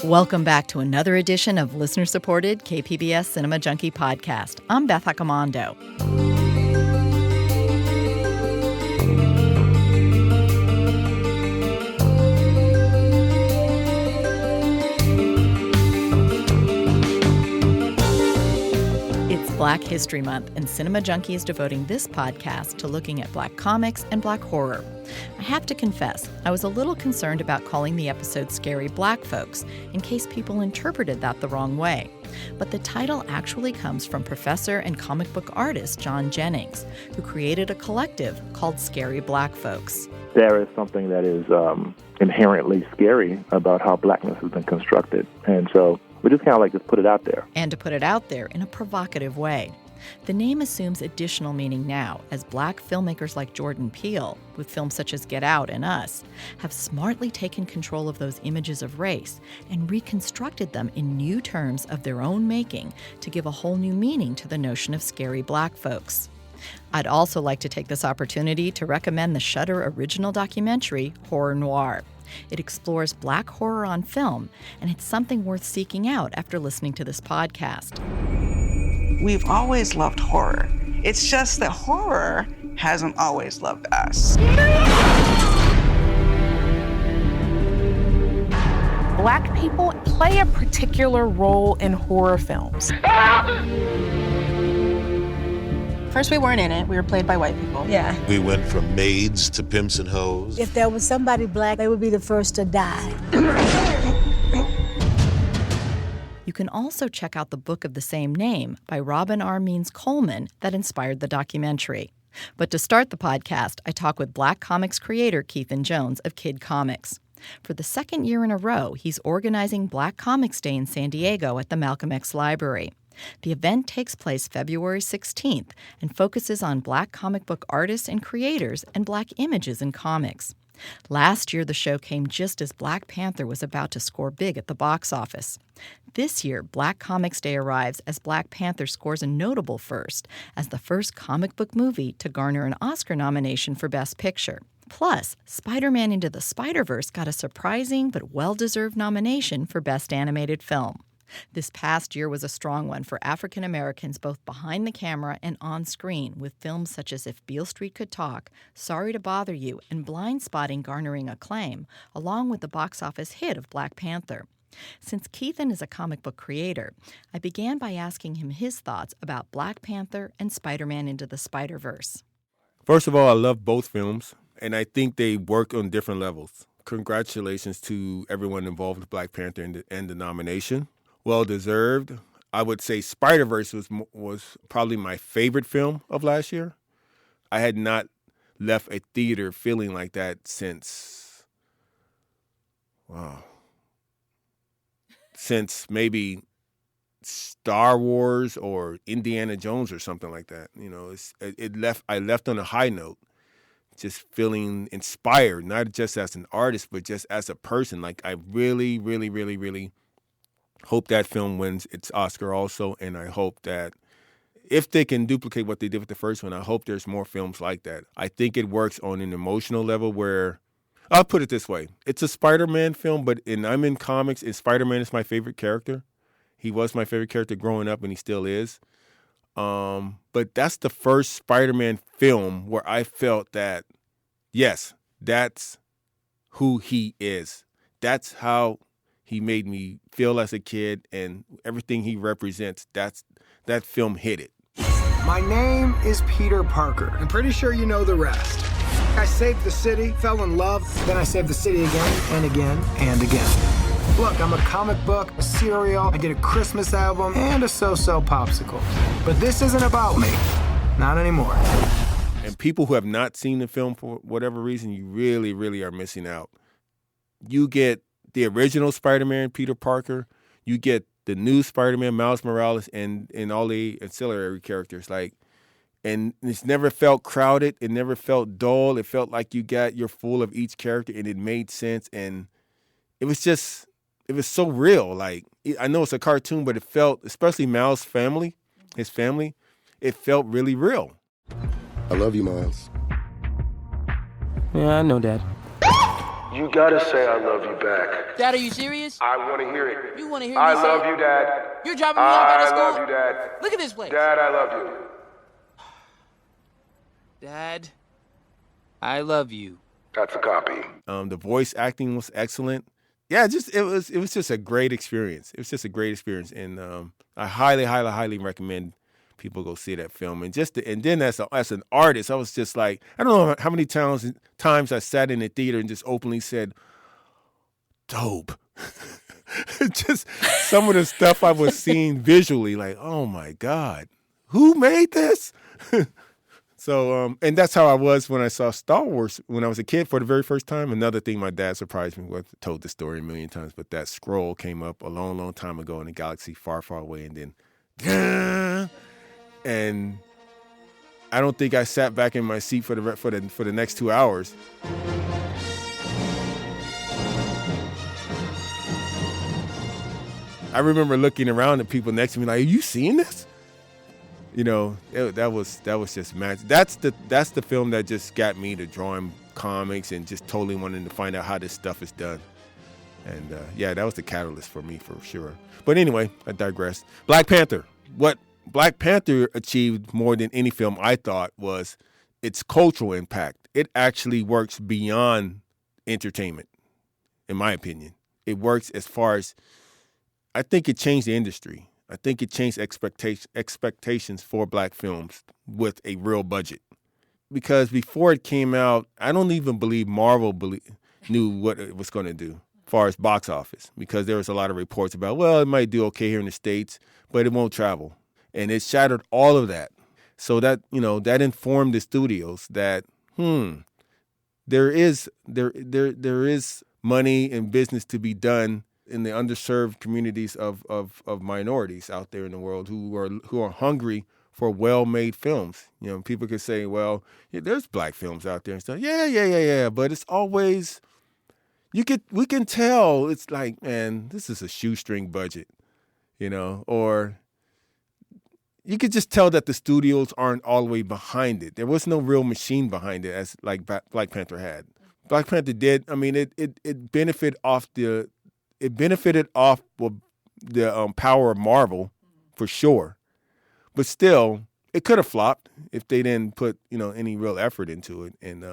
Welcome back to another edition of listener-supported KPBS Cinema Junkie podcast. I'm Beth Accomando. It's Black History Month, and Cinema Junkie is devoting this podcast to looking at Black comics and Black horror. I have to confess, I was a little concerned about calling the episode Scary Black Folks, in case people interpreted that the wrong way. But the title actually comes from professor and comic book artist John Jennings, who created a collective called Scary Black Folks. There is something that is inherently scary about how blackness has been constructed. And so we just kind of like to put it out there. And to put it out there in a provocative way. The name assumes additional meaning now, as Black filmmakers like Jordan Peele, with films such as Get Out and Us, have smartly taken control of those images of race and reconstructed them in new terms of their own making to give a whole new meaning to the notion of scary Black folks. I'd also like to take this opportunity to recommend the Shudder original documentary, Horror Noir. It explores Black horror on film, and it's something worth seeking out after listening to this podcast. We've always loved horror. It's just that horror hasn't always loved us. Black people play a particular role in horror films. First, we weren't in it. We were played by white people. Yeah. We went from maids to pimps and hoes. If there was somebody black, they would be the first to die. You can also check out the book of the same name by Robin R. Means Coleman that inspired the documentary. But to start the podcast, I talk with Black Comix creator Keithan Jones of Kid Comics. For the second year in a row, he's organizing Black Comics Day in San Diego at the Malcolm X Library. The event takes place February 16th and focuses on Black comic book artists and creators and Black images in comics. Last year, the show came just as Black Panther was about to score big at the box office. This year, Black Comics Day arrives as Black Panther scores a notable first as the first comic book movie to garner an Oscar nomination for Best Picture. Plus, Spider-Man Into the Spider-Verse got a surprising but well-deserved nomination for Best Animated Film. This past year was a strong one for African Americans both behind the camera and on screen, with films such as If Beale Street Could Talk, Sorry to Bother You, and Blind Spotting garnering acclaim, along with the box office hit of Black Panther. Since Keithan is a comic book creator, I began by asking him his thoughts about Black Panther and Spider-Man Into the Spider-Verse. First of all, I love both films, and I think they work on different levels. Congratulations to everyone involved with Black Panther and the nomination. Well-deserved. I would say Spider-Verse was probably my favorite film of last year. I had not left a theater feeling like that since maybe Star Wars or Indiana Jones or something like that. You know, I left on a high note, just feeling inspired, not just as an artist, but just as a person. Like, I really, really, really, really hope that film wins its Oscar also, and I hope that if they can duplicate what they did with the first one, I hope there's more films like that. I think it works on an emotional level where, I'll put it this way, it's a Spider-Man film, and I'm in comics, and Spider-Man is my favorite character. He was my favorite character growing up, and he still is. But that's the first Spider-Man film where I felt that, yes, that's who he is. That's how he made me feel as a kid, and everything he represents, that film hit it. My name is Peter Parker. I'm pretty sure you know the rest. I saved the city, fell in love, then I saved the city again and again and again. Look, I'm a comic book, a cereal, I did a Christmas album, and a so-so popsicle. But this isn't about me. Not anymore. And people who have not seen the film for whatever reason, you really, really are missing out. You get the original Spider-Man, Peter Parker. You get the new Spider-Man, Miles Morales, and all the ancillary characters. And it's never felt crowded. It never felt dull. It felt like you're full of each character, and it made sense. And it was so real. Like, I know it's a cartoon, but it felt, especially Miles' family, his family, it felt really real. I love you, Miles. Yeah, I know, Dad. You gotta say I love you back. Dad, are you serious? I want to hear it. You want to hear me I say love it? you, Dad. You're dropping me off out of school? I love you, Dad. Look at this place. Dad, I love you. Dad, I love you. That's a copy. The voice acting was excellent. Yeah, it was just a great experience. It was just a great experience, and I highly recommend people go see that film. And then as an artist, I was just like, I don't know how many times I sat in the theater and just openly said, "Dope." Just some of the stuff I was seeing visually, like, oh my God, who made this? So, and that's how I was when I saw Star Wars when I was a kid for the very first time. Another thing my dad surprised me with, told the story a million times, but that scroll came up a long, long time ago in a galaxy far, far away, and then, and I don't think I sat back in my seat for the next 2 hours. I remember looking around at people next to me like, "Are you seeing this?" You know, that was just magic. That's the film that just got me to drawing comics and just totally wanting to find out how this stuff is done. And yeah, that was the catalyst for me for sure. But anyway, I digress. Black Panther. What Black Panther achieved more than any film I thought was its cultural impact. It actually works beyond entertainment, in my opinion. It works as far as, I think it changed the industry. I think it changed expectations for black films with a real budget. Because before it came out, I don't even believe Marvel knew what it was going to do as far as box office. Because there was a lot of reports about, well, it might do okay here in the States, but it won't travel. And it shattered all of that. So that, that informed the studios that, there is money and business to be done in the underserved communities of minorities out there in the world who are hungry for well-made films. People could say, well, yeah, there's black films out there and stuff. Yeah. But it's always, we can tell it's like, man, this is a shoestring budget, or you could just tell that the studios aren't all the way behind it. There was no real machine behind it as like Black Panther had. Black Panther did. I mean, it benefited off the power of Marvel, for sure. But still, it could have flopped if they didn't put any real effort into it. And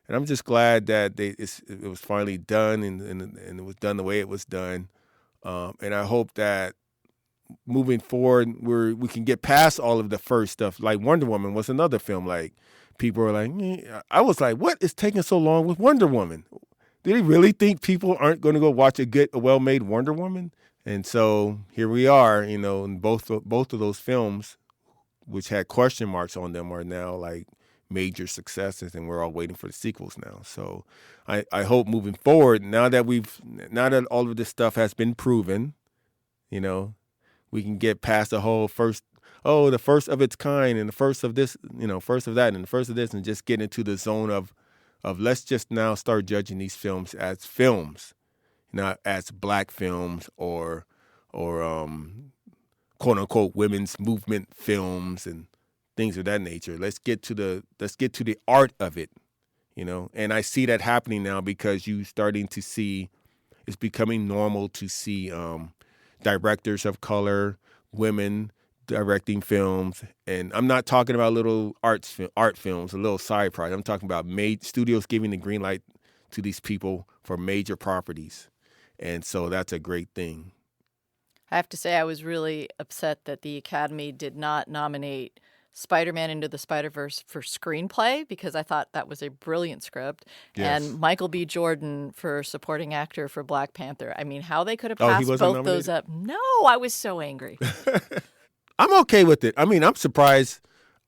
I'm just glad that it was finally done and it was done the way it was done. And I hope that moving forward, we can get past all of the first stuff. Like Wonder Woman was another film. Like people were like, I was like, what is taking so long with Wonder Woman? Do they really think people aren't going to go watch a well-made Wonder Woman? And so here we are, and both of those films, which had question marks on them, are now like major successes, and we're all waiting for the sequels now. So I hope moving forward, now that all of this stuff has been proven, we can get past the whole the first of its kind and the first of this, first of that and the first of this, and just get into the zone of let's just now start judging these films, not as black films or quote unquote women's movement films and things of that nature. Let's get to the art of it, And I see that happening now because you starting to see it's becoming normal to see directors of color, women directing films, and I'm not talking about little art films, a little side project. I'm talking about studios giving the green light to these people for major properties, and so that's a great thing. I have to say I was really upset that the Academy did not nominate Spider-Man Into the Spider-Verse for screenplay, because I thought that was a brilliant script. Yes. And Michael B. Jordan for supporting actor for Black Panther. I mean, how they could have passed both nominated? Those up. No, I was so angry. I'm okay with it. I mean, I'm surprised.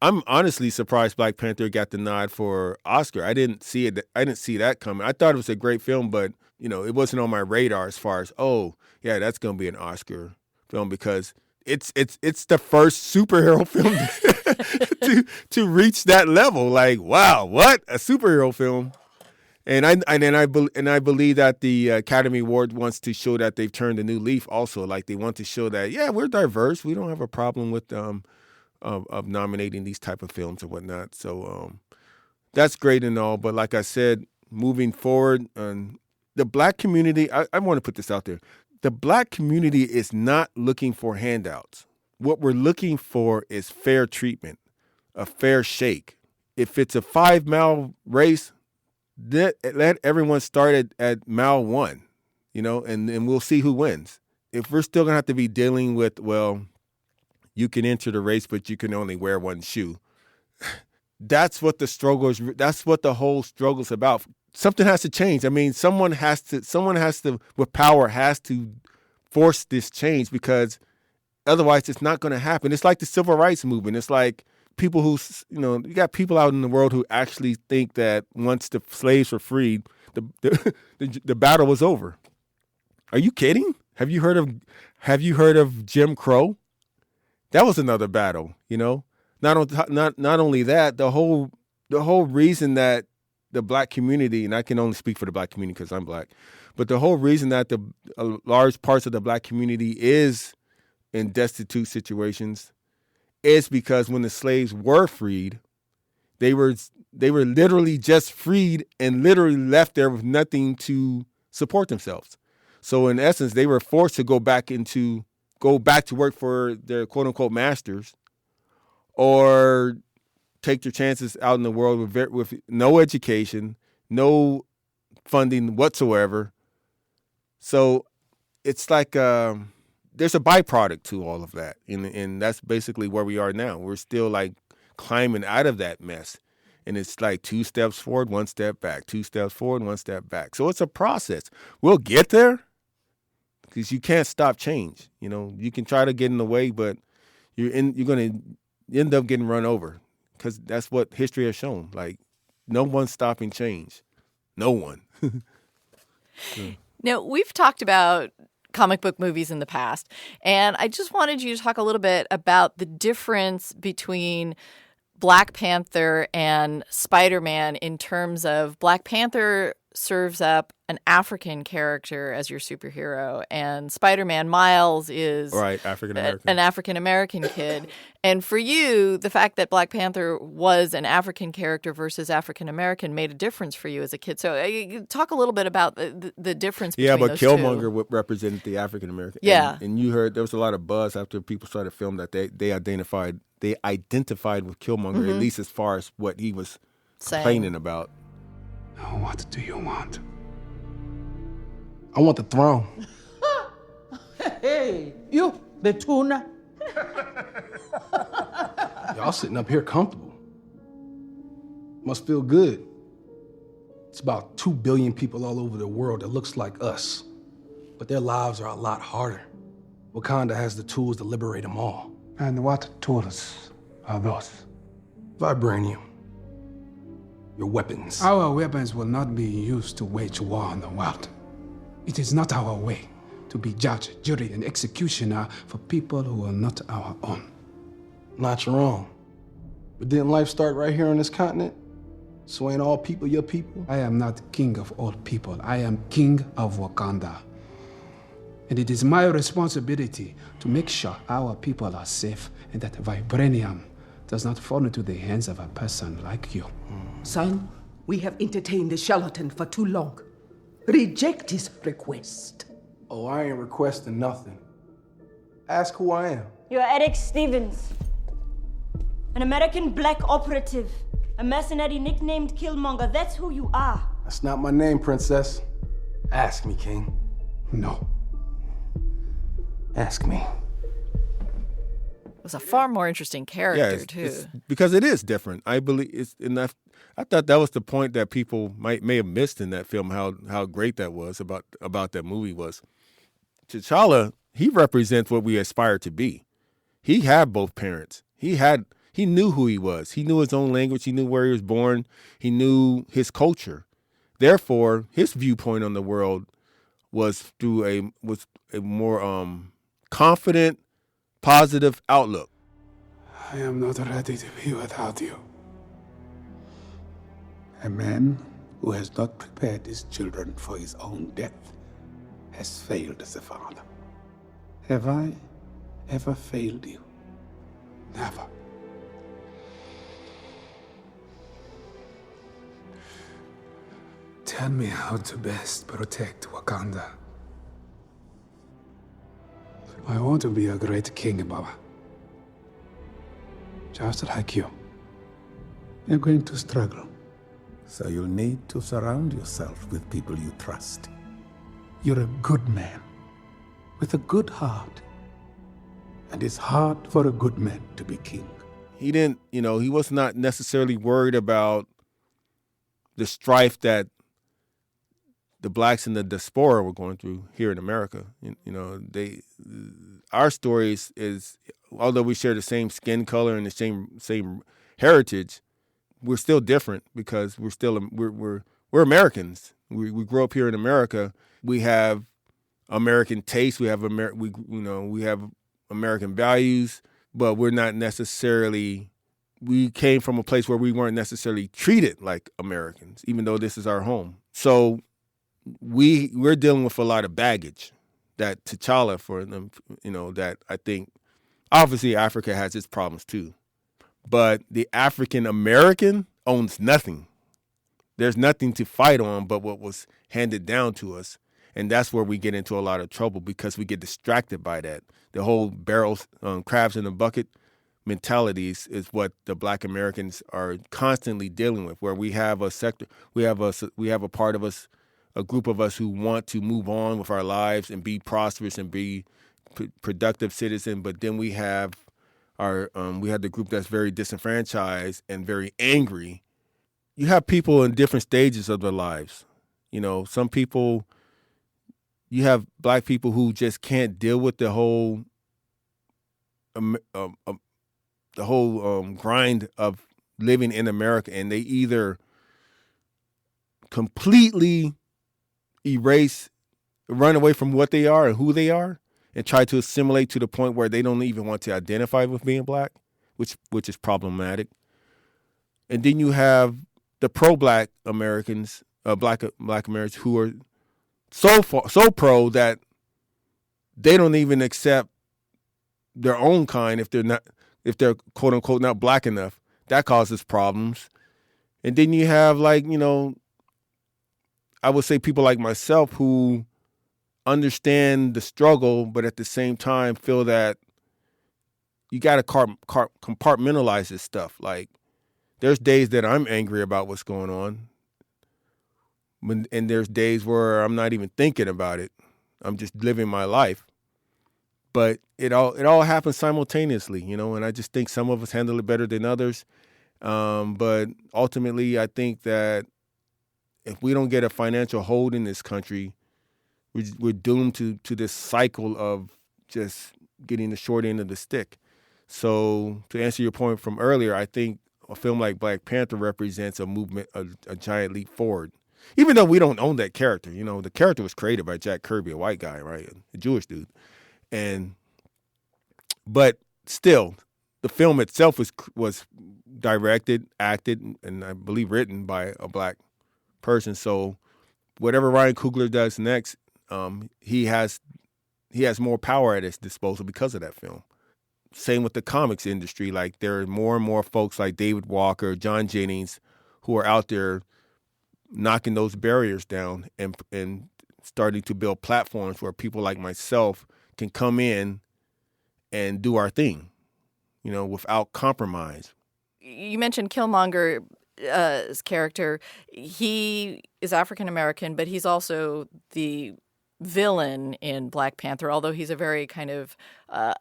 I'm honestly surprised Black Panther got the nod for Oscar. I didn't see it. I didn't see that coming. I thought it was a great film, but it wasn't on my radar as far as, oh yeah, that's going to be an Oscar film, because it's the first superhero film to reach that level. Like, wow, what a superhero film! And I believe that the Academy Award wants to show that they've turned a new leaf. Also, like they want to show that we're diverse. We don't have a problem with of nominating these type of films or whatnot. So that's great and all. But like I said, moving forward. The Black community, I want to put this out there. The Black community is not looking for handouts. What we're looking for is fair treatment, a fair shake. If it's a 5-mile race, let everyone start at mile 1, and we'll see who wins. If we're still going to have to be dealing with, well, you can enter the race, but you can only wear one shoe. That's what that's what the whole struggle's about. Something has to change. I mean, someone has to, with power, has to force this change, because otherwise it's not going to happen. It's like the civil rights movement. It's like people who, you got people out in the world who actually think that once the slaves were freed, the battle was over. Are you kidding? Have you heard of Jim Crow? That was another battle, Not only that, the whole reason that the Black community, and I can only speak for the Black community because I'm Black, but the whole reason that large parts of the Black community is in destitute situations is because when the slaves were freed, they were literally just freed and literally left there with nothing to support themselves. So in essence, they were forced to go back to work for their quote unquote masters, or take their chances out in the world with no education, no funding whatsoever. So it's like there's a byproduct to all of that, and that's basically where we are now. We're still like climbing out of that mess, and it's like 2 steps forward, 1 step back, 2 steps forward, 1 step back. So it's a process. We'll get there, because you can't stop change. You can try to get in the way, but you're going to end up getting run over, because that's what history has shown. Like, no one's stopping change. No one. Now, we've talked about comic book movies in the past, and I just wanted you to talk a little bit about the difference between Black Panther and Spider-Man in terms of Black Panther serves up an African character as your superhero, and Spider-Man, Miles, is an African-American kid. And for you, the fact that Black Panther was an African character versus African-American made a difference for you as a kid. So talk a little bit about the difference between those two. Yeah, but Killmonger represented the African-American. Yeah. And you heard there was a lot of buzz after people started filming that they identified with Killmonger, at least as far as what he was complaining about. Now, what do you want? I want the throne. Hey, you, the tuna. Y'all sitting up here comfortable. Must feel good. It's about 2 billion people all over the world that looks like us, but their lives are a lot harder. Wakanda has the tools to liberate them all. And what tools are those? Vibranium. Your weapons. Our weapons will not be used to wage war on the world. It is not our way to be judge, jury, and executioner for people who are not our own. Not your own. But didn't life start right here on this continent? So ain't all people your people? I am not king of all people. I am king of Wakanda. And it is my responsibility to make sure our people are safe and that vibranium does not fall into the hands of a person like you. Son, we have entertained the charlatan for too long. Reject his request. Oh, I ain't requesting nothing. Ask who I am. You're Eric Stevens, an American black operative, a mercenary nicknamed Killmonger. That's who you are. That's not my name, princess. Ask me, king. No. Ask me. Was a far more interesting character too, because it is different. I believe it's enough. I thought that was the point that people may have missed in that film. How great that was about that movie was. T'Challa, he represents what we aspire to be. He had both parents. He knew who he was. He knew his own language. He knew where he was born. He knew his culture. Therefore, his viewpoint on the world was through a more confident, positive outlook. I am not ready to be without you. A man who has not prepared his children for his own death has failed as a father. Have I ever failed you? Never. tell me how to best protect Wakanda. I want to be a great king, Baba. Just like you. You're going to struggle. So you'll need to surround yourself with people you trust. You're a good man, with a good heart. And it's hard for a good man to be king. He didn't, he was not necessarily worried about the strife that the blacks in the diaspora were going through here in America. Our story is although we share the same skin color and the same heritage, we're still different because we're Americans. We grew up here in America. We have American taste. We have we have American values, but we're not necessarily. We came from a place where we weren't necessarily treated like Americans, even though this is our home. So we're dealing with a lot of baggage that T'Challa for them, that I think obviously Africa has its problems too. But the African American owns nothing. There's nothing to fight on but what was handed down to us. And that's where we get into a lot of trouble because we get distracted by that. The whole barrels, crabs in the bucket mentalities is what the Black Americans are constantly dealing with, where we have a sector, we have a part of us, a group of us who want to move on with our lives and be prosperous and be productive citizen. But then we have we have the group that's very disenfranchised and very angry. You have people in different stages of their lives. Some people, you have Black people who just can't deal with the whole grind of living in America, and they either completely run away from what they are and who they are, and try to assimilate to the point where they don't even want to identify with being Black, which is problematic. And then you have the pro-Black Americans, Black Americans, who are so pro that they don't even accept their own kind if they're quote unquote not Black enough. That causes problems. And then you have I would say people like myself who understand the struggle, but at the same time feel that you got to compartmentalize this stuff. Like, there's days that I'm angry about what's going on, and there's days where I'm not even thinking about it. I'm just living my life. But it all happens simultaneously, and I just think some of us handle it better than others. But ultimately, I think that if we don't get a financial hold in this country, we're doomed to this cycle of just getting the short end of the stick. So to answer your point from earlier, I think a film like Black Panther represents a movement, a giant leap forward. Even though we don't own that character, the character was created by Jack Kirby, a white guy, right, a Jewish dude, but still, the film itself was directed, acted, and I believe written by a Black person. So whatever Ryan Coogler does next, he has more power at his disposal because of that film. Same with the comics industry. Like, there are more and more folks like David Walker, John Jennings, who are out there knocking those barriers down and starting to build platforms where people like myself can come in and do our thing, without compromise. You mentioned Killmonger's character. He is African American, but he's also the villain in Black Panther, although he's a very kind of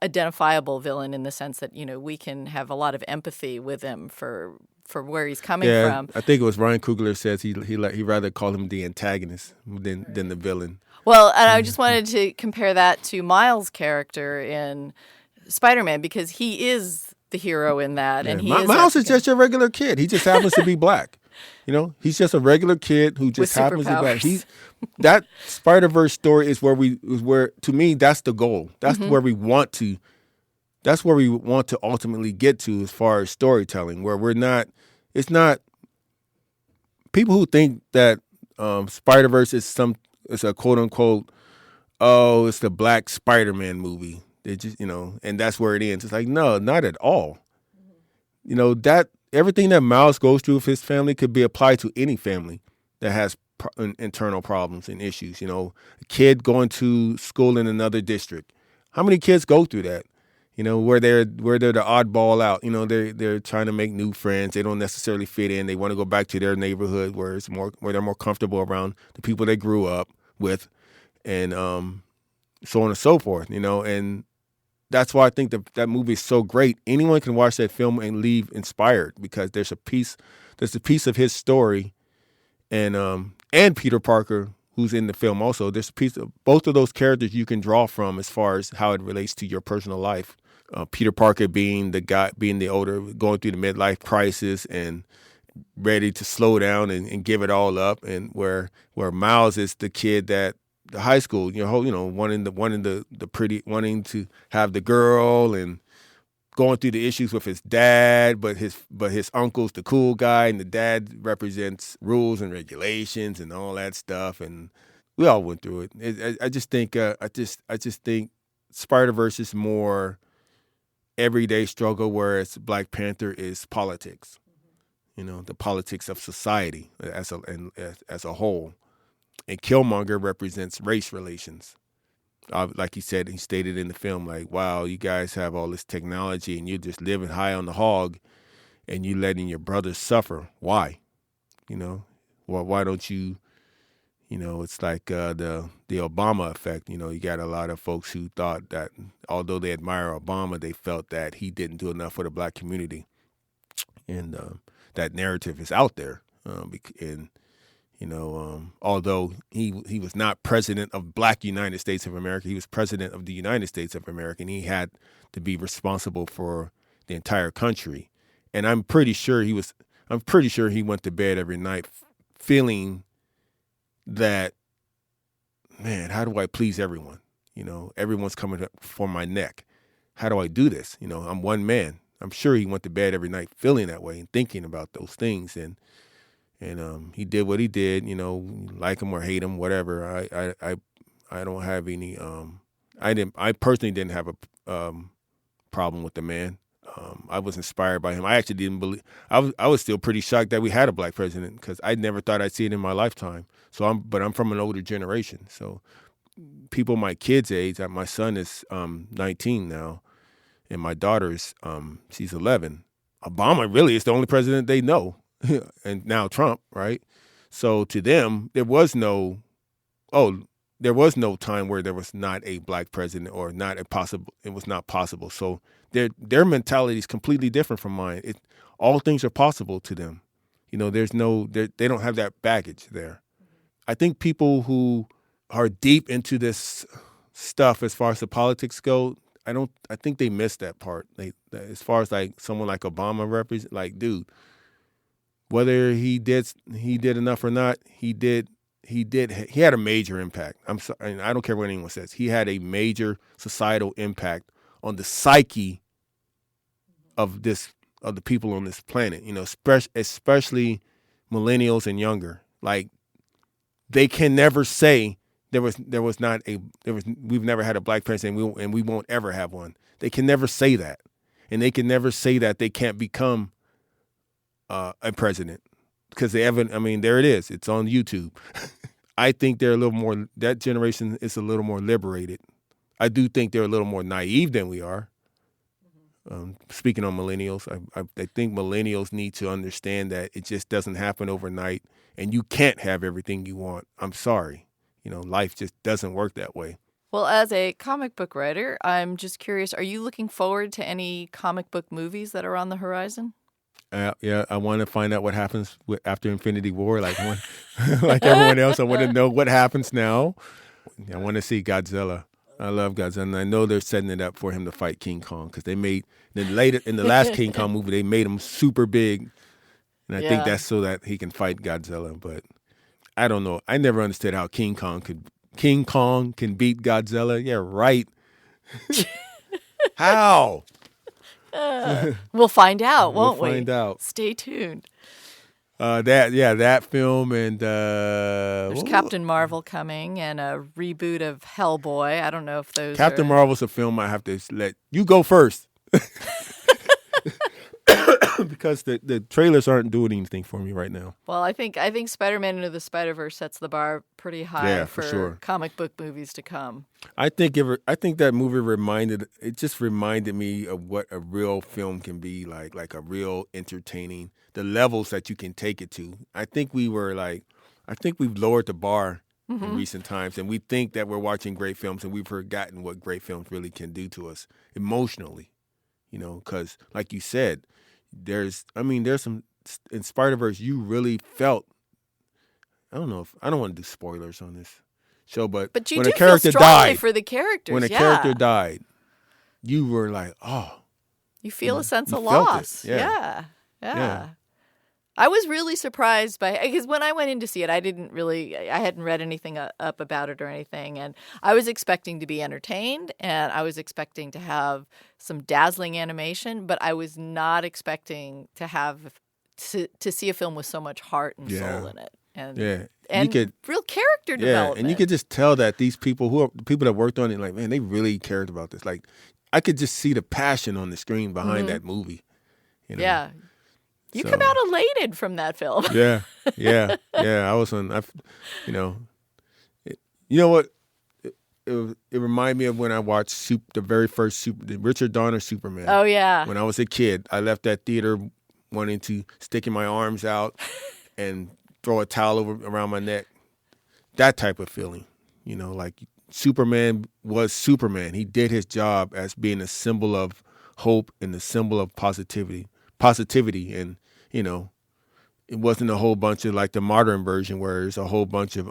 identifiable villain in the sense that, we can have a lot of empathy with him for where he's coming from. I think it was Ryan Coogler says he rather call him the antagonist than the villain. Well, and I just wanted to compare that to Miles' character in Spider-Man, because he is the hero in that. Yeah. And Miles is just a regular kid. He just happens to be Black. He's just a regular kid who just happens to be Black. That Spider-Verse story is where to me that's the goal. That's where we want to. That's where we want to ultimately get to as far as storytelling. Where we're not. It's not. People who think that Spider-Verse is a quote unquote, it's the Black Spider-Man movie. They just and that's where it ends. It's like, no, not at all. That everything that Miles goes through with his family could be applied to any family that has internal problems and issues. You know, a kid going to school in another district. How many kids go through that? You know, where they're the oddball out. You know, they're trying to make new friends. They don't necessarily fit in. They want to go back to their neighborhood where they're more comfortable around the people they grew up with, and so on and so forth. You know, and that's why I think that movie is so great. Anyone can watch that film and leave inspired because there's a piece of his story, and Peter Parker, who's in the film also. There's a piece of both of those characters you can draw from as far as how it relates to your personal life. Peter Parker being the older, going through the midlife crisis and ready to slow down and give it all up, and where Miles is the kid that the high school, wanting to have the girl and going through the issues with his dad, but his uncle's the cool guy, and the dad represents rules and regulations and all that stuff, and we all went through it. I just think Spider-Verse is more everyday struggle, whereas Black Panther is politics. You know, the politics of society as a whole, and Killmonger represents race relations. Like he stated in the film, like, wow, you guys have all this technology and you're just living high on the hog, and you letting your brothers suffer. Why? You know, well, why don't you? You know, it's like the Obama effect. You know, you got a lot of folks who thought that although they admire Obama, they felt that he didn't do enough for the Black community, and that narrative is out there. And you know, although he was not president of Black United States of America, he was president of the United States of America, and he had to be responsible for the entire country. And I'm pretty sure he went to bed every night feeling that, man, how do I please everyone? You know, everyone's coming up for my neck. How do I do this? You know, I'm one man. I'm sure he went to bed every night feeling that way and thinking about those things. And he did what he did, you know, like him or hate him, whatever. I don't have any, I personally didn't have a problem with the man. I was inspired by him. I actually didn't believe, I was still pretty shocked that we had a Black president because I never thought I'd see it in my lifetime. But I'm from an older generation. So people my kids' age, my son is 19 now, and my daughter's, she's 11. Obama really is the only president they know. And now Trump, right? So to them, there was no time where there was not a Black president or it was not possible. So their mentality is completely different from mine. All things are possible to them. You know, they don't have that baggage there. I think people who are deep into this stuff as far as the politics go, I think they miss that part. As far as like someone like Obama represent, like, dude, whether he did enough or not, he had a major impact. I'm sorry, I don't care what anyone says. He had a major societal impact on the psyche of the people on this planet, you know, especially millennials and younger. Like, they can never say we've never had a Black president and we won't ever have one. They can never say that. And they can never say that they can't become a president because there it is. It's on YouTube. I think that generation is a little more liberated. I do think they're a little more naive than we are. Speaking on millennials, I think millennials need to understand that it just doesn't happen overnight and you can't have everything you want. I'm sorry. You know, life just doesn't work that way. Well, as a comic book writer, I'm just curious, are you looking forward to any comic book movies that are on the horizon? Yeah, I want to find out what happens after Infinity War. Like everyone else, I want to know what happens now. I want to see Godzilla. I love Godzilla, and I know they're setting it up for him to fight King Kong because they made in the last King Kong movie they made him super big, and I think that's so that he can fight Godzilla. But I don't know. I never understood how King Kong can beat Godzilla. Yeah, right. How? We'll find out, won't we? We'll find out. Stay tuned. That film and there's Captain Marvel coming and a reboot of Hellboy. I don't know if those Captain Marvel's a film I have to let you go first. because the trailers aren't doing anything for me right now. Well, I think Spider-Man Into the Spider-Verse sets the bar pretty high for sure. Comic book movies to come. I think that movie reminded me of what a real film can be like a real entertaining, the levels that you can take it to. I think we've lowered the bar in recent times, and we think that we're watching great films, and we've forgotten what great films really can do to us emotionally. Because like you said, there's some in Spider-Verse you really felt. I don't want to do spoilers on this show, but you when do a character feel strongly died, for the characters. When a character died, you were like, oh. You feel a sense of felt loss. it. Yeah. I was really surprised because when I went in to see it, I hadn't read anything up about it or anything. And I was expecting to be entertained, and I was expecting to have some dazzling animation, but I was not expecting to see a film with so much heart and soul in it. And real character development. And you could just tell that these people that worked on it, like, man, they really cared about this. Like, I could just see the passion on the screen behind that movie. Yeah. You come out elated from that film. Yeah. I was you know what? It reminded me of when I watched the very first the Richard Donner Superman. Oh, yeah. When I was a kid, I left that theater wanting to stick my arms out and throw a towel around my neck. That type of feeling, like Superman was Superman. He did his job as being a symbol of hope and a symbol of positivity, and it wasn't a whole bunch of like the modern version where there's a whole bunch of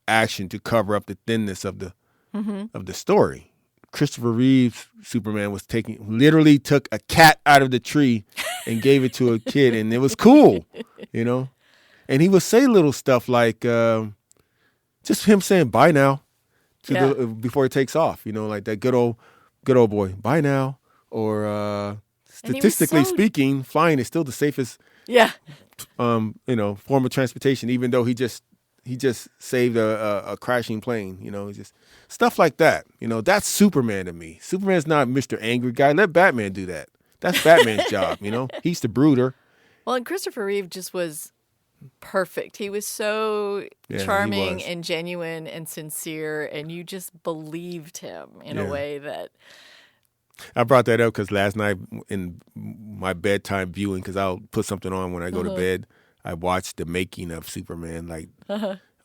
action to cover up the thinness of the story. Christopher Reeve's Superman literally took a cat out of the tree and gave it to a kid, and it was cool, And he would say little stuff like just him saying bye now before it takes off, like that good old boy, bye now, or statistically speaking, flying is still the safest form of transportation, even though he just saved a crashing plane, just stuff like that. That's Superman to me. Superman's not Mr. Angry Guy. Let Batman do that. That's Batman's job, He's the brooder. Well, and Christopher Reeve just was perfect. He was so charming and genuine and sincere, and you just believed him in a way that... I brought that up because last night in my bedtime viewing, because I'll put something on when I go to bed, I watched the making of Superman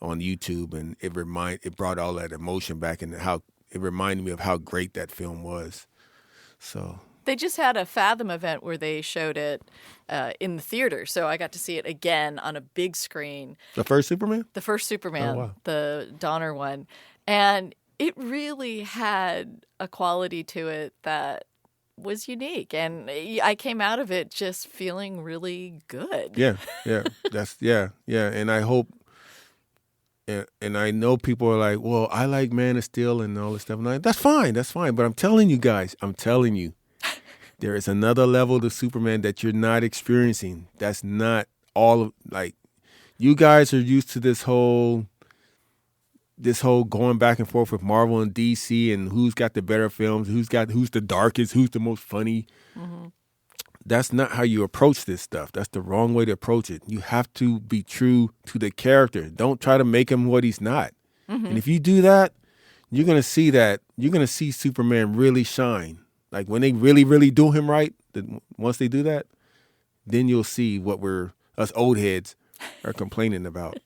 on YouTube, and it brought all that emotion back, and how it reminded me of how great that film was. So they just had a Fathom event where they showed it in the theater, so I got to see it again on a big screen. The first Superman? The first Superman, oh, wow. The Donner one, and it really had a quality to it that was unique, and I came out of it just feeling really good. Yeah, and I hope, and I know people are like, well, I like Man of Steel and all this stuff. And I'm like, that's fine. But I'm telling you guys, there is another level to Superman that you're not experiencing. That's not all of, like, you guys are used to this whole going back and forth with Marvel and DC and who's got the better films, who's the darkest, who's the most funny. Mm-hmm. That's not how you approach this stuff. That's the wrong way to approach it. You have to be true to the character. Don't try to make him what he's not. Mm-hmm. And if you do that, you're going to see Superman really shine. Like when they really, really do him right, once they do that, then you'll see what us old heads are complaining about.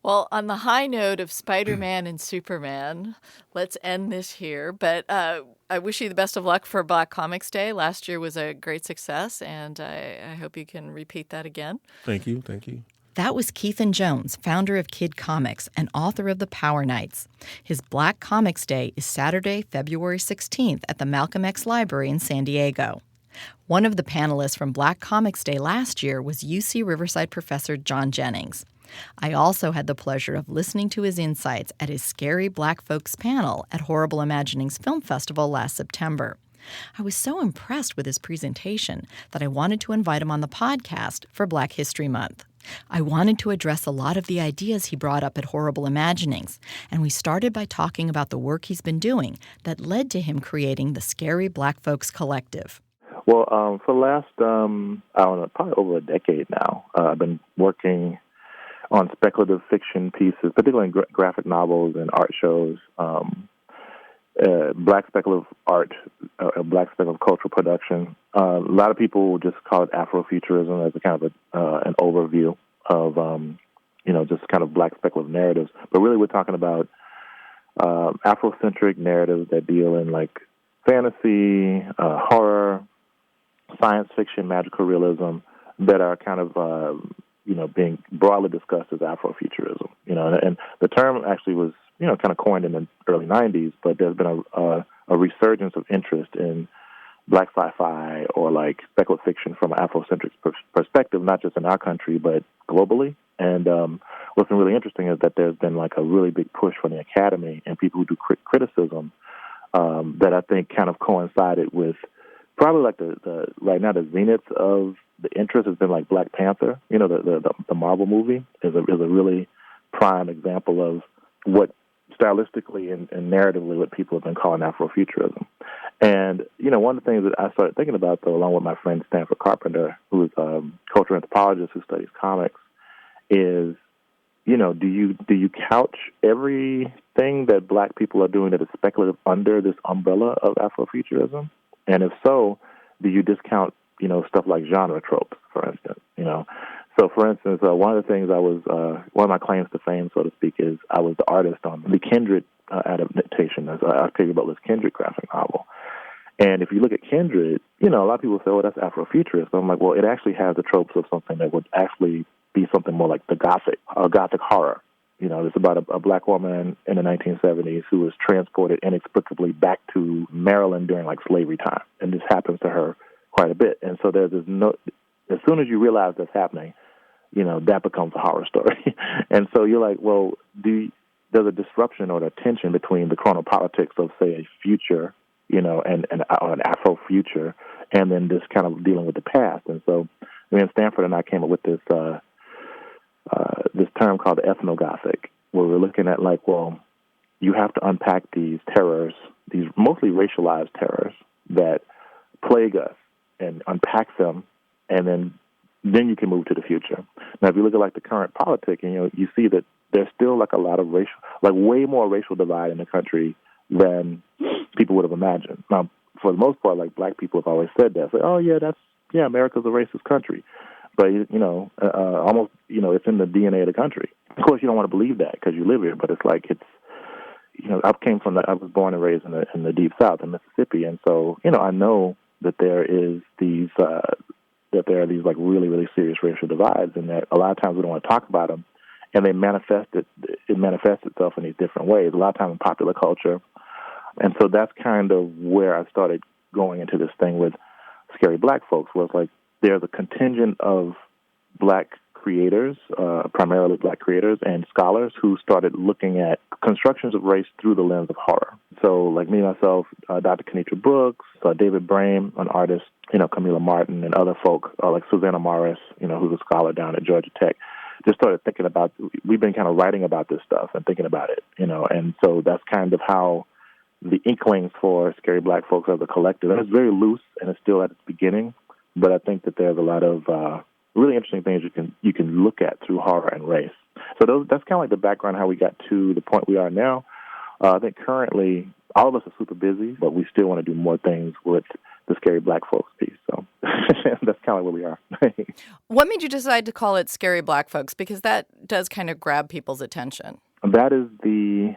Well, on the high note of Spider-Man and Superman, let's end this here. But I wish you the best of luck for Black Comix Day. Last year was a great success, and I hope you can repeat that again. Thank you. That was Keithan Jones, founder of Kid Comics and author of The Power Knights. His Black Comix Day is Saturday, February 16th at the Malcolm X Library in San Diego. One of the panelists from Black Comix Day last year was UC Riverside professor John Jennings. I also had the pleasure of listening to his insights at his Scary Black Folks panel at Horrible Imaginings Film Festival last September. I was so impressed with his presentation that I wanted to invite him on the podcast for Black History Month. I wanted to address a lot of the ideas he brought up at Horrible Imaginings, and we started by talking about the work he's been doing that led to him creating the Scary Black Folks Collective. Well, for the last, I don't know, probably over a decade now, I've been working on speculative fiction pieces, particularly in graphic novels and art shows, black speculative art, black speculative cultural production. A lot of people just call it Afrofuturism as a kind of an overview of, just kind of black speculative narratives. But really we're talking about Afrocentric narratives that deal in like fantasy, horror, science fiction, magical realism that are kind of, being broadly discussed as Afrofuturism. And the term actually was, kind of coined in the early 90s, but there's been a resurgence of interest in black sci-fi or like speculative fiction from an Afrocentric perspective, not just in our country, but globally. And what's been really interesting is that there's been like a really big push from the Academy and people who do criticism that I think kind of coincided with probably like the right now the zenith of the interest has been like Black Panther. The Marvel movie is a really prime example of what stylistically and narratively what people have been calling Afrofuturism. And, one of the things that I started thinking about, though, along with my friend Stanford Carpenter, who is a cultural anthropologist who studies comics, is, do you couch everything that black people are doing that is speculative under this umbrella of Afrofuturism? And if so, do you discount, stuff like genre tropes, for instance? So, for instance, one of the things one of my claims to fame, so to speak, is I was the artist on the Kindred adaptation of Octavia Butler's Kindred graphic novel. And if you look at Kindred, a lot of people say, oh, that's Afrofuturist. But I'm like, well, it actually has the tropes of something that would actually be something more like the Gothic horror. It's about a black woman in the 1970s who was transported inexplicably back to Maryland during like slavery time. And this happens to her quite a bit. And so there's as soon as you realize that's happening, that becomes a horror story. And so you're like, well, there's a disruption or a tension between the chronopolitics of, say, a future, and an Afro future, and then this kind of dealing with the past. And so me and Stanford and I came up with this term called the ethnogothic, where we're looking at like, well, you have to unpack these terrors, these mostly racialized terrors that plague us, and unpack them, and then you can move to the future. Now, if you look at like the current politic, and you see that there's still like a lot of way more racial divide in the country than people would have imagined. Now, for the most part, like black people have always said that, like, oh yeah, America's a racist country, but almost it's in the DNA of the country. Of course, you don't want to believe that because you live here, but it's like I was born and raised in the deep South in Mississippi, and so I know that there is there are these like really, really serious racial divides, and that a lot of times we don't want to talk about them, and it manifests itself in these different ways, a lot of times in popular culture. And so that's kind of where I started going into this thing with Scary Black Folks, where it's like there's a contingent of black creators, primarily black creators and scholars, who started looking at constructions of race through the lens of horror. So like me, myself, Dr. Kenitra Brooks, David Brame, an artist, Camila Martin, and other folk like Susanna Morris, who's a scholar down at Georgia Tech, just started thinking about, we've been kind of writing about this stuff and thinking about it, and so that's kind of how the inklings for Scary Black Folks as a collective, and it's very loose and it's still at its beginning, but I think that there's a lot of really interesting things you can look at through horror and race. So that's kind of like the background how we got to the point we are now. I think currently all of us are super busy, but we still want to do more things with the Scary Black Folks piece. So that's kind of where we are. What made you decide to call it Scary Black Folks? Because that does kind of grab people's attention. That is the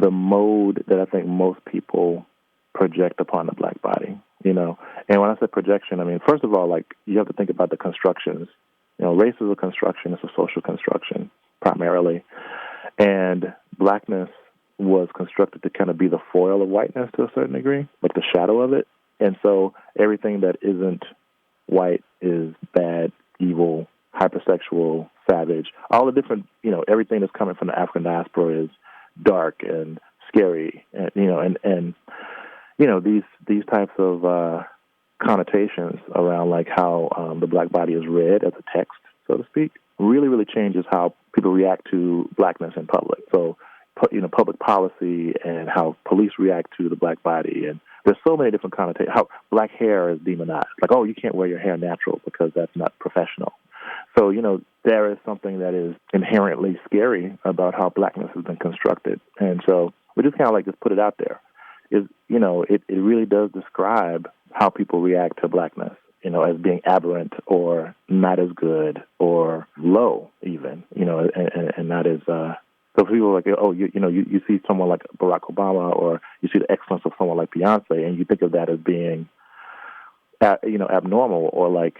mode that I think most people project upon the black body, And when I say projection, I mean, first of all, like, you have to think about the constructions. Race is a construction. It's a social construction, primarily. And blackness was constructed to kind of be the foil of whiteness to a certain degree, like the shadow of it. And so everything that isn't white is bad, evil, hypersexual, savage. All the different, everything that's coming from the African diaspora is dark and scary, and these types of connotations around like how the black body is read as a text, so to speak, really, really changes how people react to blackness in public. So public policy and how police react to the black body. And there's so many different connotations. How black hair is demonized. Like, oh, you can't wear your hair natural because that's not professional. So, there is something that is inherently scary about how blackness has been constructed. And so we just kind of just put it out there. It really does describe how people react to blackness, as being aberrant or not as good or low even, and not as, so people are like, oh, you see someone like Barack Obama or you see the excellence of someone like Beyonce and you think of that as being, abnormal or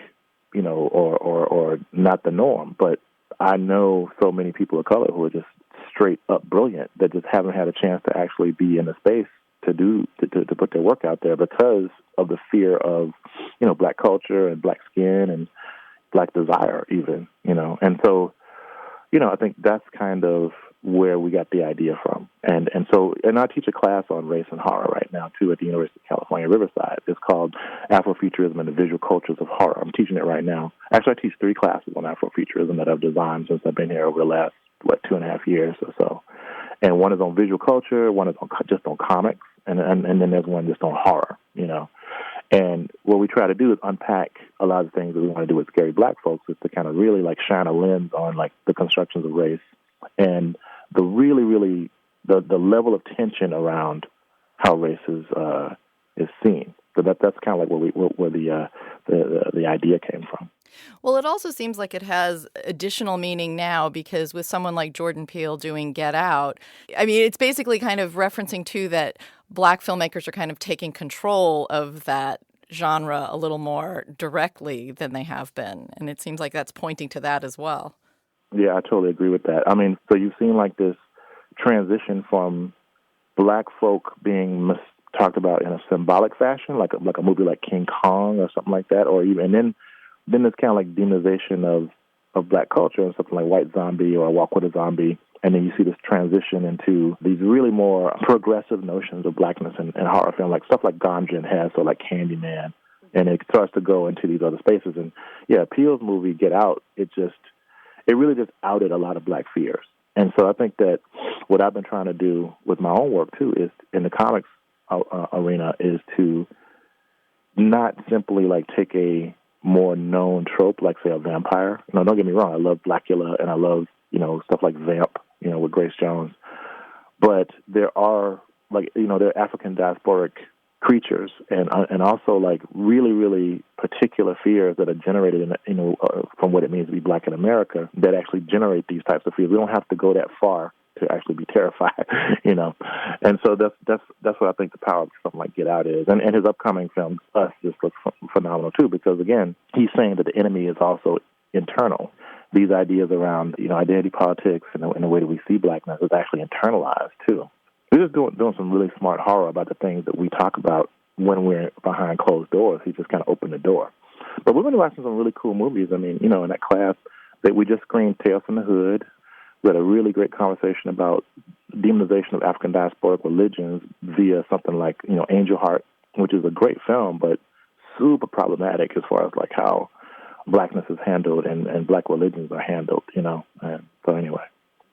or not the norm. But I know so many people of color who are just straight up brilliant that just haven't had a chance to actually be in a space to put their work out there because of the fear of, black culture and black skin and black desire even, And so, I think that's kind of where we got the idea from. And I teach a class on race and horror right now, too, at the University of California, Riverside. It's called Afrofuturism and the Visual Cultures of Horror. I'm teaching it right now. Actually, I teach 3 classes on Afrofuturism that I've designed since I've been here over the last, 2.5 years or so. And one is on visual culture, one is just on comics, and then there's one just on horror, And what we try to do is unpack a lot of things that we want to do with scary black folks is to kind of really shine a lens on the constructions of race and the really, really the level of tension around how race is seen. So that's kind of where the idea came from. Well, it also seems like it has additional meaning now because with someone like Jordan Peele doing Get Out, I mean, it's basically kind of referencing, too, that black filmmakers are kind of taking control of that genre a little more directly than they have been. And it seems like that's pointing to that as well. Yeah, I totally agree with that. I mean, so you've seen this transition from black folk being talked about in a symbolic fashion, like a movie like King Kong or something like that, or even, and then there's kind of demonization of black culture and something like White Zombie or Walk with a Zombie. And then you see this transition into these really more progressive notions of blackness in horror film, like stuff like Ganja and Hess or like Candyman. And it starts to go into these other spaces. And yeah, Peele's movie Get Out, it really just outed a lot of black fears. And so I think that what I've been trying to do with my own work too is in the comics arena is to not simply take a more known trope, like say a vampire. Don't get me wrong, I love Blackula and I love, stuff like Vamp, with Grace Jones. But there are there are African diasporic creatures and also really, really particular fears that are generated from what it means to be black in America that actually generate these types of fears. We don't have to go that far to actually be terrified, And so that's what I think the power of something like Get Out is. And his upcoming film, Us, just looks phenomenal too, because again, he's saying that the enemy is also internal. These ideas around, identity politics and the way that we see blackness is actually internalized too. We're just doing some really smart horror about the things that we talk about when we're behind closed doors. He just kind of opened the door. But we've been watching some really cool movies. I mean, in that class that we just screened Tales from the Hood. We had a really great conversation about demonization of African diasporic religions via something like, Angel Heart, which is a great film, but super problematic as far as how blackness is handled and black religions are handled, And so anyway,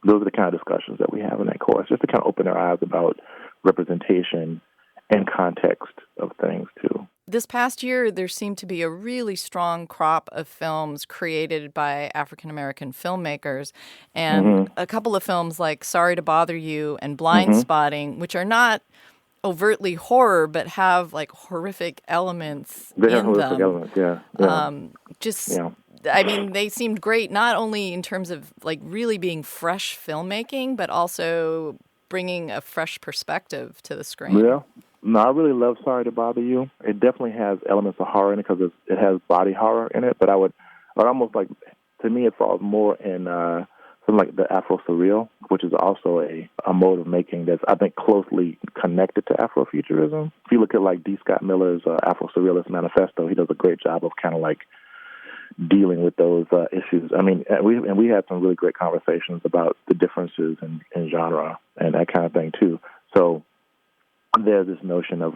those are the kind of discussions that we have in that course, just to kind of open our eyes about representation and context of things too. This past year, there seemed to be a really strong crop of films created by African-American filmmakers. And a couple of films like Sorry to Bother You and Blind Spotting, which are not overtly horror, but have horrific elements in them. Horrific elements, yeah. I mean, they seemed great, not only in terms of really being fresh filmmaking, but also bringing a fresh perspective to the screen. Yeah. No, I really love Sorry to Bother You. It definitely has elements of horror in it because it has body horror in it, but I would almost to me, it falls more in something like the Afro-surreal, which is also a mode of making that's, I think, closely connected to Afrofuturism. If you look at D. Scott Miller's Afro-Surrealist Manifesto, he does a great job of kind of dealing with those issues. I mean, we had some really great conversations about the differences in genre and that kind of thing too. So there's this notion of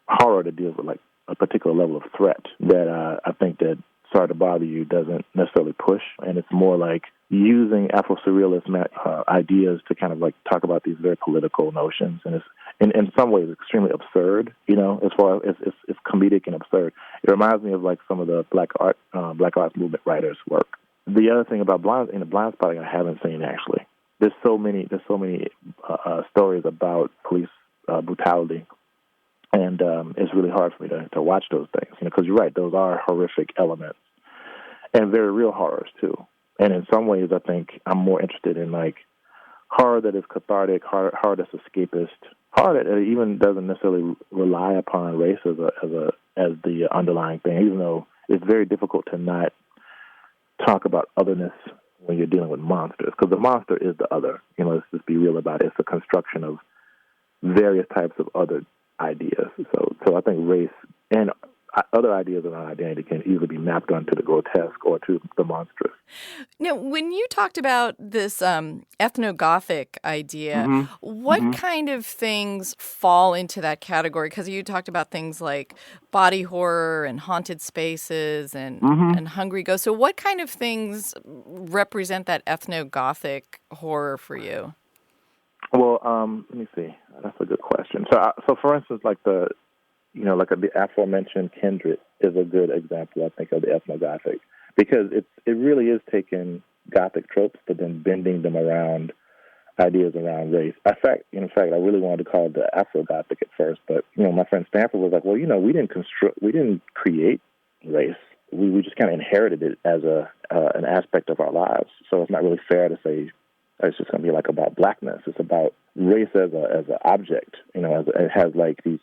horror that deals with a particular level of threat that I think that Sorry to Bother You doesn't necessarily push, and it's more like using Afro-surrealist ideas to kind of like talk about these very political notions, and it's in some ways extremely absurd, as far as it's comedic and absurd. It reminds me of like some of the Black Arts Movement writers' work. The other thing about Blind Spotting I haven't seen actually. There's so many stories about police brutality, and it's really hard for me to watch those things, because you're right, those are horrific elements and very real horrors too. And in some ways, I think I'm more interested in like horror that is cathartic, horror that's escapist, horror that even doesn't necessarily rely upon race as the underlying thing, even though it's very difficult to not talk about otherness when you're dealing with monsters, because the monster is the other. Let's just be real about it. It's a construction of various types of other ideas. So I think race and other ideas around identity can easily be mapped onto the grotesque or to the monstrous. Now, when you talked about this ethnogothic idea, what kind of things fall into that category? Because you talked about things like body horror and haunted spaces and hungry ghosts. So what kind of things represent that ethnogothic horror for you? Well, let me see. That's a good question. So for instance, like the aforementioned Kindred is a good example, I think, of the ethnogothic, because it really is taking Gothic tropes but then bending them around ideas around race. In fact, I really wanted to call it the Afro-Gothic at first, but my friend Stanford was like, well, we didn't create race. We just kind of inherited it as an aspect of our lives. So it's not really fair to say it's just going to be like about blackness. It's about race as an object. It has like these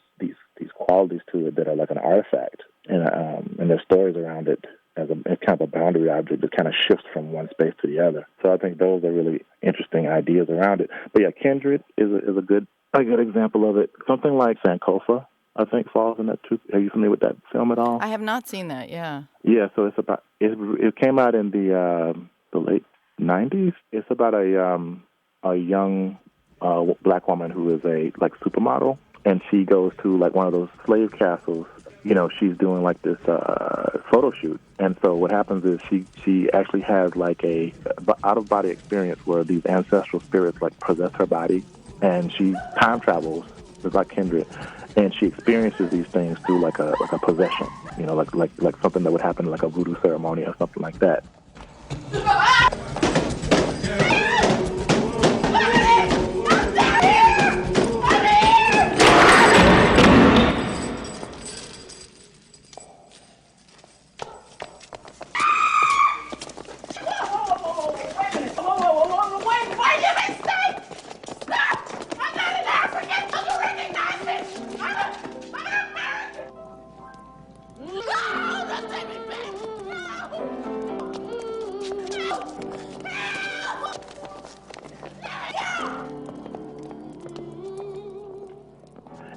qualities to it that are like an artifact, and there's stories around it as kind of a boundary object that kind of shifts from one space to the other. So I think those are really interesting ideas around it. But yeah, Kindred is a good example of it. Something like Sankofa, I think, falls in that too. Are you familiar with that film at all? I have not seen that. Yeah. Yeah. So it's about it came out in the late 90s. It's about a young black woman who is a like supermodel, and she goes to like one of those slave castles. She's doing like this photo shoot, and so what happens is she actually has like a out of body experience where these ancestral spirits like possess her body, and she time travels. It's like Kindred, and she experiences these things through like a possession. Like something that would happen like a voodoo ceremony or something like that.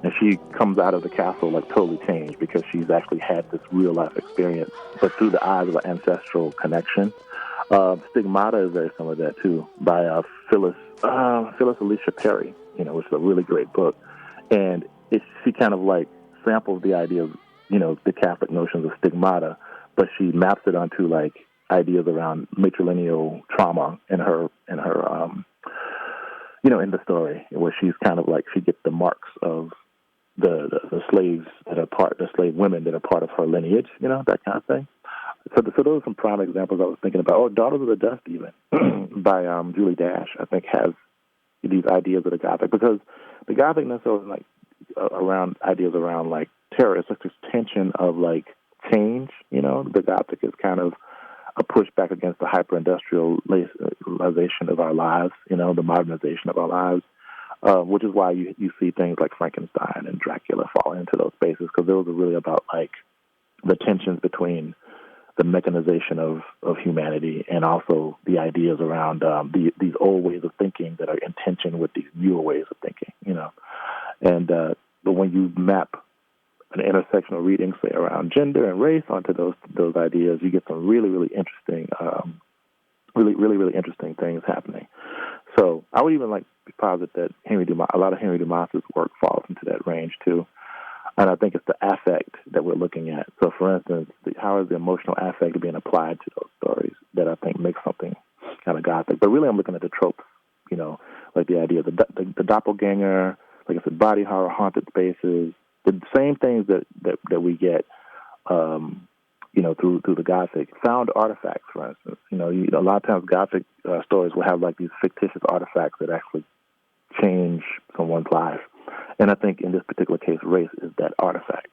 And she comes out of the castle like totally changed because she's actually had this real life experience, but through the eyes of an ancestral connection. Stigmata is very similar to that too, by Phyllis Alicia Perry, which is a really great book. And she kind of like samples the idea of, the Catholic notions of stigmata, but she maps it onto like ideas around matrilineal trauma in her in the story, where she's kind of like, she gets the marks of the slaves that are the slave women that are part of her lineage, that kind of thing. So those are some prime examples I was thinking about. Oh, Daughters of the Dust, even, by Julie Dash, I think has these ideas of the Gothic, because the Gothic necessarily like around ideas around like terror. It's like this tension of like change. The Gothic is kind of a pushback against the hyper-industrialization of our lives, the modernization of our lives, which is why you see things like Frankenstein and Dracula fall into those spaces, because those are really about like the tensions between the mechanization of humanity and also the ideas around these old ways of thinking that are in tension with these newer ways of thinking, but when you map an intersectional reading, say around gender and race, onto those ideas, you get some really, really interesting, really interesting things happening. So I would even like to posit that a lot of Henry Dumas's work falls into that range too. And I think it's the affect that we're looking at. So, for instance, how is the emotional affect being applied to those stories that I think makes something kind of Gothic? But really, I'm looking at the tropes, like the idea of the doppelganger, like I said, body horror, haunted spaces, the same things that we get, through the Gothic. Found artifacts, for instance. A lot of times Gothic stories will have like these fictitious artifacts that actually change someone's life. And I think in this particular case, race is that artifact.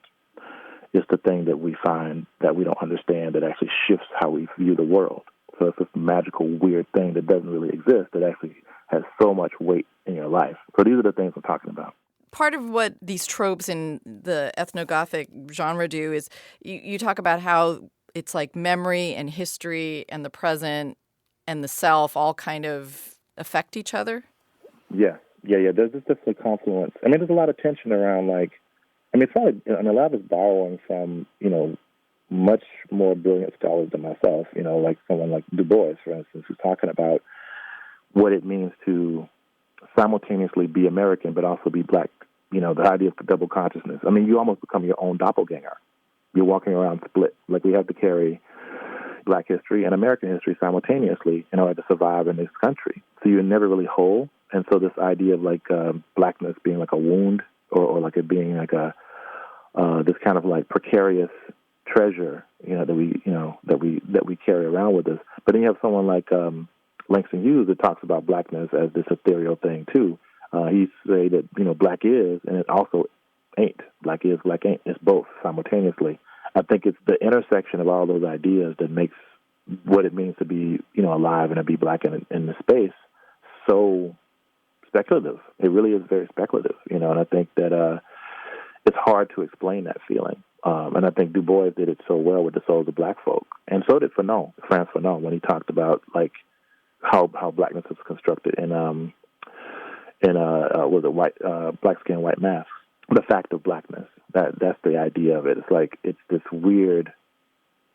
It's the thing that we find that we don't understand that actually shifts how we view the world. So it's this magical, weird thing that doesn't really exist that actually has so much weight in your life. So these are the things I'm talking about. Part of what these tropes in the ethnogothic genre do is you talk about how it's like memory and history and the present and the self all kind of affect each other. Yeah. There's just a confluence. I mean, there's a lot of tension around, it's probably, a lot of it's borrowing from, much more brilliant scholars than myself, like someone like Du Bois, for instance, who's talking about what it means to simultaneously be American but also be black. The idea of double consciousness. I mean, you almost become your own doppelganger. You're walking around split. Like, we have to carry black history and American history simultaneously in order to survive in this country. So you're never really whole. And so this idea of blackness being like a wound or like it being like this kind of like precarious treasure, that we carry around with us. But then you have someone like Langston Hughes that talks about blackness as this ethereal thing too. He say that, black is, and it also ain't. Black is, black ain't. It's both simultaneously. I think it's the intersection of all those ideas that makes what it means to be, alive and to be black in the space so speculative. It really is very speculative, and I think that it's hard to explain that feeling. And I think Du Bois did it so well with the souls of black folk. And so did Frantz Fanon, when he talked about, how blackness is constructed in Black Skin, White Masks, the fact of blackness. That's the idea of it. It's this weird,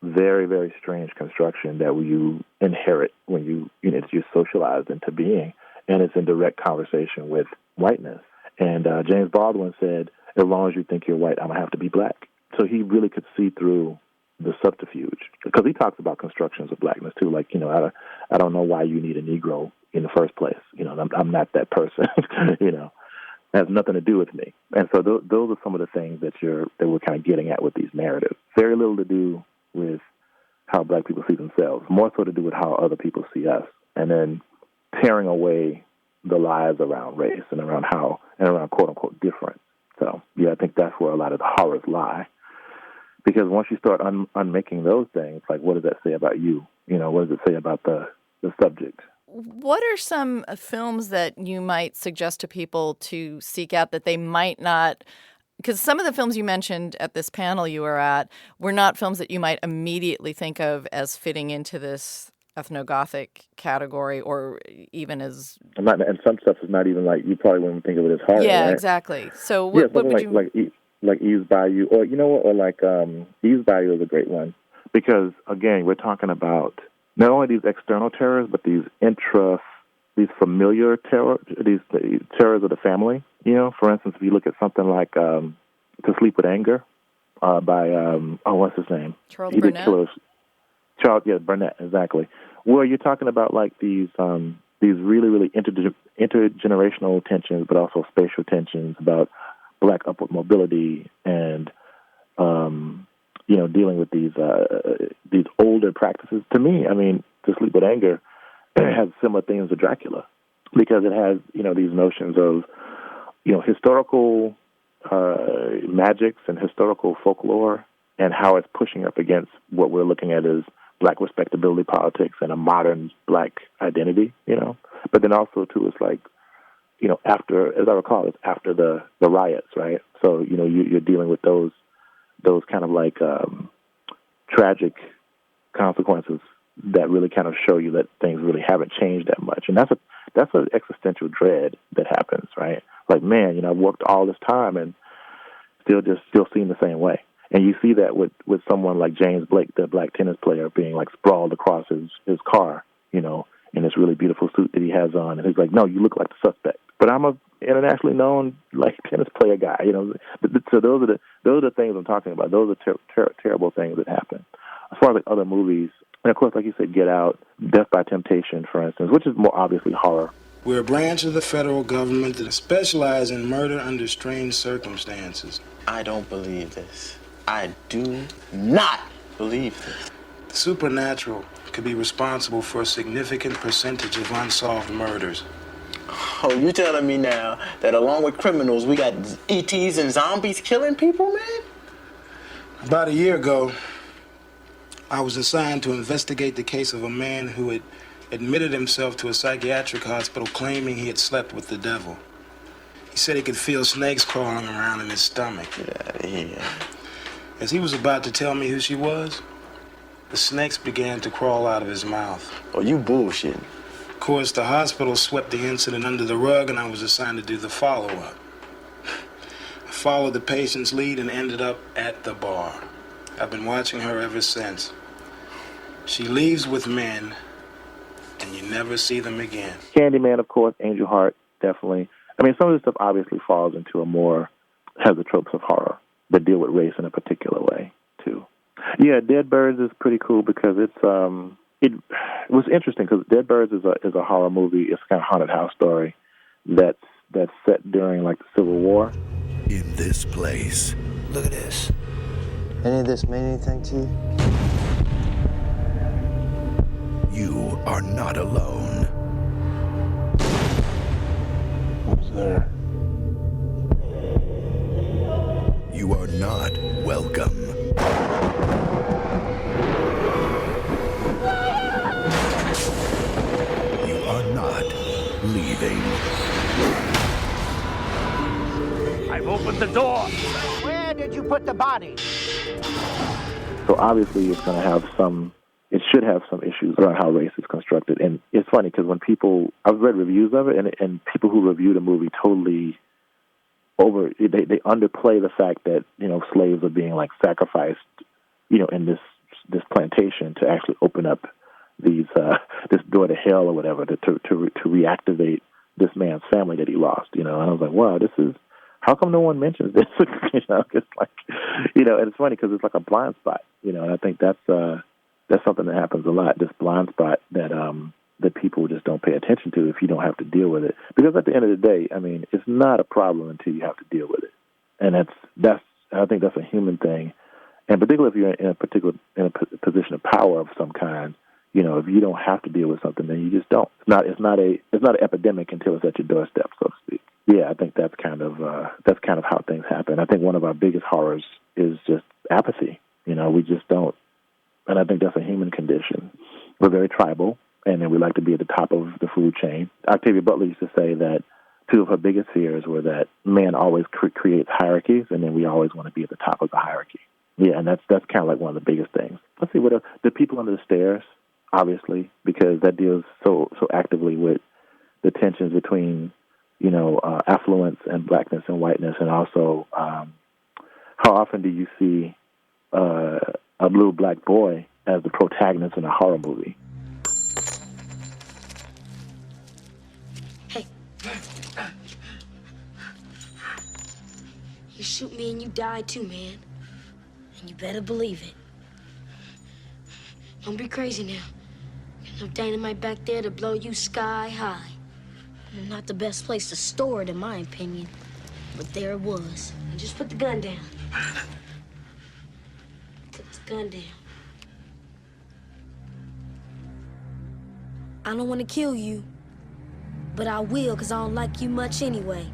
very, very strange construction that you inherit when you're socialized into being, and it's in direct conversation with whiteness. And James Baldwin said, as long as you think you're white, I'm going to have to be black. So he really could see through the subterfuge, because he talks about constructions of blackness too. I don't know why you need a Negro in the first place. I'm not that person. It has nothing to do with me. And so those are some of the things that we're kind of getting at with these narratives. Very little to do with how black people see themselves, more so to do with how other people see us, and then tearing away the lies around race and around quote unquote difference. So I think that's where a lot of the horrors lie. Because once you start unmaking those things, what does that say about you? What does it say about the subject? What are some films that you might suggest to people to seek out that they might not? Because some of the films you mentioned at this panel you were at were not films that you might immediately think of as fitting into this ethnogothic category, or even as... And some stuff is not even you probably wouldn't think of it as horror. Yeah, right? exactly. So what would you... Like Eve's Bayou, or Eve's Bayou is a great one, because again, we're talking about not only these external terrors, but these familiar terror, these terrors of the family. For instance, if you look at something like To Sleep with Anger by what's his name? Charles Burnett. Burnett, exactly. Well, you're talking about these really, really intergenerational tensions, but also spatial tensions about black upward mobility and dealing with these older practices. To me, To Sleep with Anger has similar things to Dracula, because it has these notions of historical magics and historical folklore, and how it's pushing up against what we're looking at as black respectability politics and a modern black identity. But then also too, it's after, as I recall, it's after the riots, right? So, you're dealing with those kind of tragic consequences that really kind of show you that things really haven't changed that much. And that's an existential dread that happens, right? Man, I've worked all this time and still seem the same way. And you see that with someone like James Blake, the black tennis player, being sprawled across his car, in this really beautiful suit that he has on. And he's like, no, you look like the suspect. But I'm a internationally known like tennis player guy. So those are the things I'm talking about. Those are terrible things that happen. As far as like other movies, and of course, like you said, Get Out, Death by Temptation, for instance, which is more obviously horror. We're a branch of the federal government that specializes in murder under strange circumstances. I don't believe this. I do not believe this. The supernatural could be responsible for a significant percentage of unsolved murders. Oh, you telling me now that along with criminals, we got ETs and zombies killing people, man? About a year ago, I was assigned to investigate the case of a man who had admitted himself to a psychiatric hospital claiming he had slept with the devil. He said he could feel snakes crawling around in his stomach. Get out of here. As he was about to tell me who she was, the snakes began to crawl out of his mouth. Oh, you bullshitting. Of course, the hospital swept the incident under the rug, and I was assigned to do the follow-up. I followed the patient's lead and ended up at the bar. I've been watching her ever since. She leaves with men, and you never see them again. Candyman, of course, Angel Heart, definitely. I mean, some of this stuff obviously falls into has the tropes of horror that deal with race in a particular way, too. Yeah, Dead Birds is pretty cool because it was interesting because Dead Birds is a horror movie. It's kind of haunted house story that's set during like the Civil War. In this place. Look at this. Any of this mean anything to you? You are not alone. Who's there? You are not welcome. You are not leaving. I've opened the door. Where did you put the body? So obviously it should have some issues around how race is constructed. And it's funny because when I've read reviews of it, and people who review the movie totally they underplay the fact that, slaves are being like sacrificed, in this plantation to actually open up this door to hell or whatever to reactivate this man's family that he lost, and I was like, wow, how come no one mentions this? It's like, and it's funny because it's like a blind spot, and I think that's something that happens a lot, this blind spot that people just don't pay attention to if you don't have to deal with it. Because at the end of the day, I mean, it's not a problem until you have to deal with it. And I think that's a human thing. And particularly if you're in a position of power of some kind, if you don't have to deal with something, then you just don't. It's not an epidemic until it's at your doorstep, so to speak. Yeah, I think that's kind of how things happen. I think one of our biggest horrors is just apathy. We just don't. And I think that's a human condition. We're very tribal, and then we like to be at the top of the food chain. Octavia Butler used to say that two of her biggest fears were that man always creates hierarchies, and then we always want to be at the top of the hierarchy. Yeah, and that's kind of like one of the biggest things. Let's see, what else? The People Under the Stairs, obviously, because that deals so actively with the tensions between, affluence and blackness and whiteness, and also how often do you see a little black boy as the protagonist in a horror movie? Hey. You shoot me and you die too, man. And you better believe it. Don't be crazy now. There's no dynamite back there to blow you sky high. Not the best place to store it, in my opinion. But there it was. And just put the gun down. Put the gun down. I don't want to kill you, but I will, because I don't like you much anyway.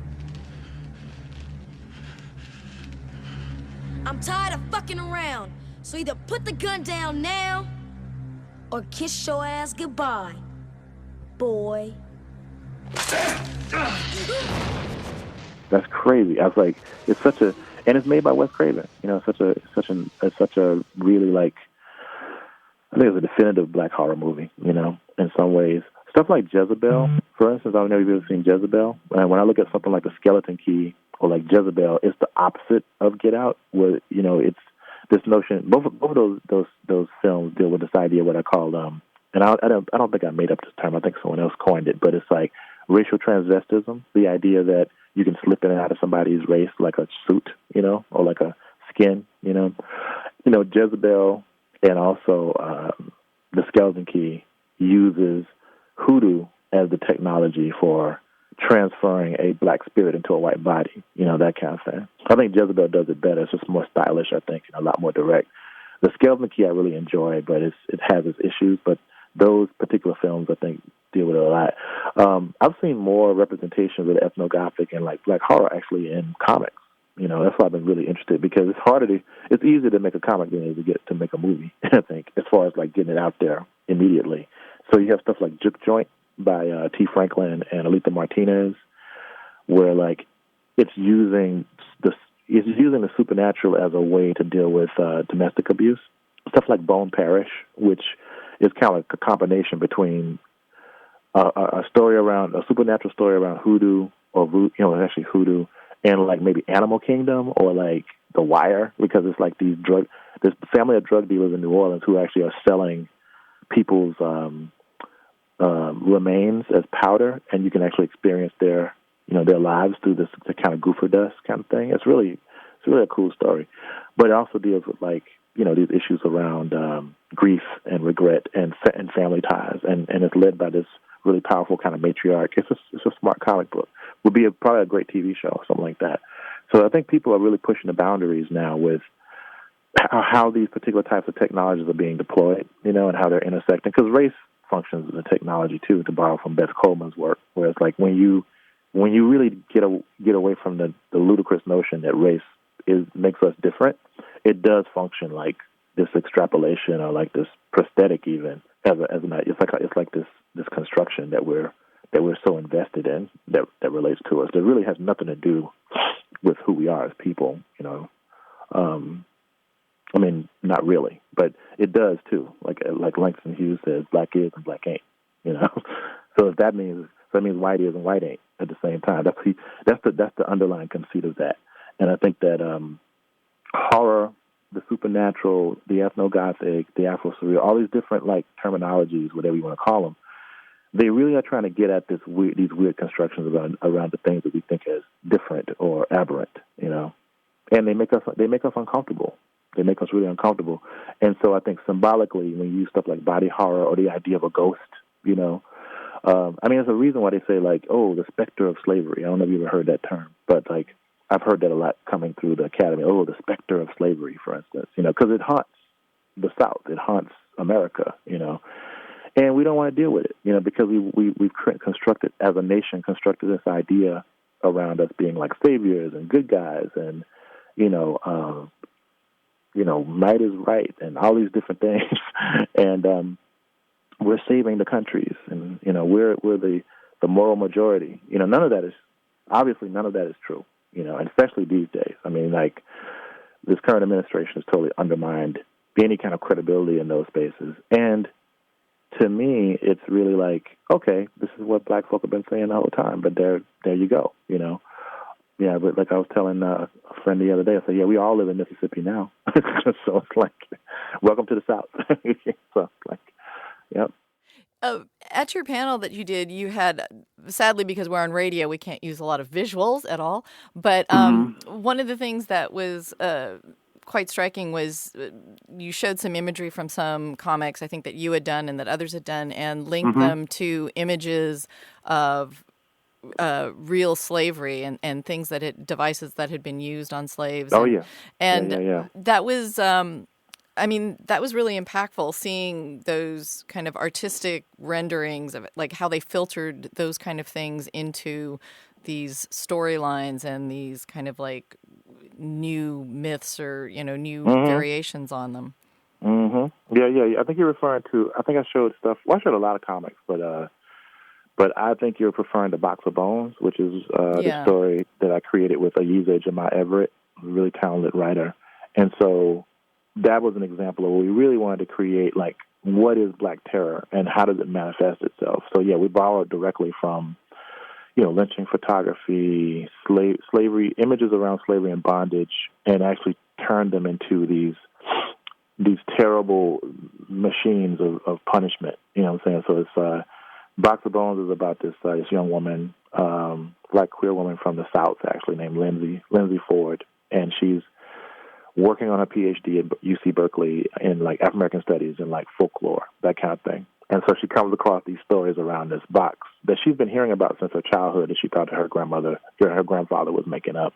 I'm tired of fucking around, so either put the gun down now, or kiss your ass goodbye, boy. That's crazy. I was like, and it's made by Wes Craven. It's such a really like, I think it's a definitive black horror movie. In some ways, stuff like Jezebel, for instance. I don't know if you've ever seen Jezebel. And when I look at something like The Skeleton Key or like Jezebel, it's the opposite of Get Out, where it's this notion. Both of those films deal with this idea, what I call and I don't think I made up this term. I think someone else coined it, but it's like racial transvestism, the idea that you can slip in and out of somebody's race like a suit, or like a skin, Jezebel and also the Skeleton Key uses hoodoo as the technology for transferring a black spirit into a white body, that kind of thing. I think Jezebel does it better. It's just more stylish, I think, and a lot more direct. The Skeleton Key I really enjoy, but it has its issues, but those particular films, I think, deal with it a lot. I've seen more representations of the ethnogothic and like black horror actually in comics. That's why I've been really interested, because it's easier to make a comic than it is to make a movie, I think, as far as like getting it out there immediately. So you have stuff like Juke Joint by T. Franklin and Aletha Martinez, where like it's using the supernatural as a way to deal with domestic abuse. Stuff like Bone Parish, which is kind of like a combination between a supernatural story around hoodoo, or actually hoodoo, and like maybe Animal Kingdom or like The Wire, because it's like this family of drug dealers in New Orleans who actually are selling people's remains as powder, and you can actually experience their lives through the kind of goofer dust kind of thing. It's really a cool story, but it also deals with like these issues around grief and regret and family ties, and it's led by this really powerful kind of matriarch. It's a smart comic book. Would be probably a great TV show or something like that. So I think people are really pushing the boundaries now with how these particular types of technologies are being deployed, and how they're intersecting. Because race functions as a technology too, to borrow from Beth Coleman's work. Where it's like when you really get away from the ludicrous notion that race makes us different, it does function like this extrapolation or like this prosthetic even it's like this construction that we're so invested in that relates to us. That really has nothing to do with who we are as people, I mean, not really, but it does too. Like Langston Hughes says, black is and black ain't. So if that means white is and white ain't at the same time. That's the underlying conceit of that. And I think that horror, the supernatural, the ethnogothic, the Afro-surreal, all these different like terminologies, whatever you want to call them, they really are trying to get at these weird constructions around the things that we think as different or aberrant, and they make us uncomfortable. They make us really uncomfortable. And so I think symbolically, when you use stuff like body horror or the idea of a ghost, there's a reason why they say like, oh, the specter of slavery. I don't know if you've ever heard that term, but like I've heard that a lot coming through the academy. Oh, the specter of slavery, for instance, because it haunts the South, it haunts America, and we don't want to deal with it, because we've constructed as a nation this idea around us being like saviors and good guys, and might is right, and all these different things, and we're saving the countries, and we're the moral majority. None of that is true. And especially these days. I mean, like this current administration has totally undermined any kind of credibility in those spaces. And to me, it's really like, okay, this is what black folk have been saying the whole time, but there you go, Yeah, but like I was telling a friend the other day, I said, yeah, we all live in Mississippi now. So it's like, welcome to the South. So like, yep. At your panel that you did, you had, sadly, because we're on radio, we can't use a lot of visuals at all. But one of the things that was quite striking was you showed some imagery from some comics, I think, that you had done and that others had done, and linked them to images of real slavery and things devices that had been used on slaves. And that was... that was really impactful, seeing those kind of artistic renderings of it, like how they filtered those kind of things into these storylines and these kind of like new myths or, new variations on them. Mm-hmm. Yeah. I think you're referring to, I think I showed stuff, I showed a lot of comics, but I think you're referring to Box of Bones, which is the story that I created with Ayize Jemai Everett, a really talented writer. And so that was an example of where we really wanted to create, like, what is Black terror and how does it manifest itself? So, yeah, we borrowed directly from, lynching photography, slavery, images around slavery and bondage, and actually turned them into these terrible machines of punishment. You know what I'm saying? So Box of Bones is about this young woman, black queer woman from the South, actually, named Lindsay Ford, and she's working on a PhD at UC Berkeley in like African American studies and like folklore, that kind of thing. And so she comes across these stories around this box that she's been hearing about since her childhood, that she thought that her grandfather was making up.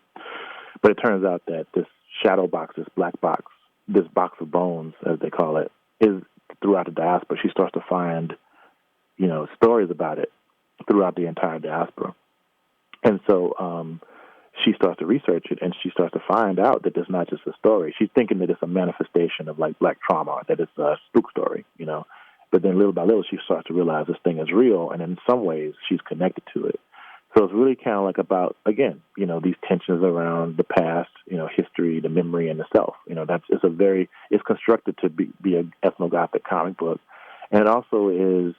But it turns out that this shadow box, this black box, this box of bones, as they call it, is throughout the diaspora. She starts to find, stories about it throughout the entire diaspora. And so she starts to research it, and she starts to find out that it's not just a story. She's thinking that it's a manifestation of, like, black trauma, that it's a spook story, But then little by little, she starts to realize this thing is real, and in some ways, she's connected to it. So it's really kind of like about, again, these tensions around the past, history, the memory, and the self. It's constructed to be an ethnographic comic book, and it also is.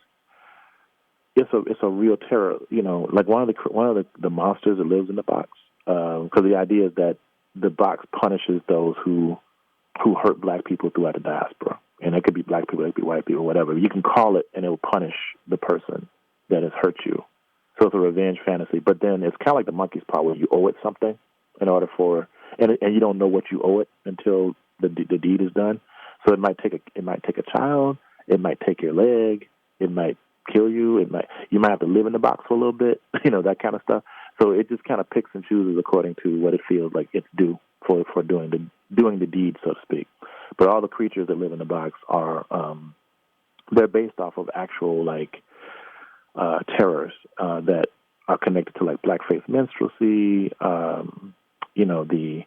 It's a real terror, like one of the monsters that lives in the box. Because the idea is that the box punishes those who hurt black people throughout the diaspora, and it could be black people, it could be white people, whatever. You can call it, and it will punish the person that has hurt you. So it's a revenge fantasy. But then it's kind of like the monkey's paw, where you owe it something in order for, and you don't know what you owe it until the deed is done. So it might take a child, it might take your leg, it might kill you, you might have to live in the box for a little bit, that kind of stuff. So it just kind of picks and chooses according to what it feels like it's due for doing the deed, so to speak. But all the creatures that live in the box are they're based off of actual terrors that are connected to like blackface minstrelsy, the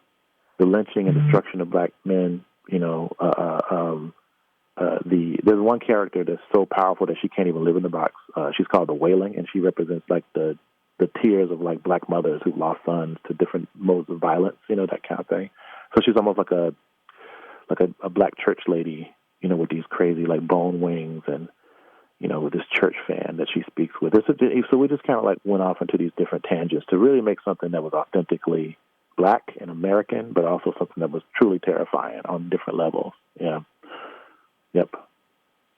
lynching and destruction of black men. There's one character that's so powerful that she can't even live in the box. She's called the Wailing, and she represents like the tears of like black mothers who've lost sons to different modes of violence, that kind of thing. So she's almost like a black church lady, with these crazy like bone wings and with this church fan that she speaks with. So we just kind of like went off into these different tangents to really make something that was authentically black and American, but also something that was truly terrifying on different levels. Yeah. Yep.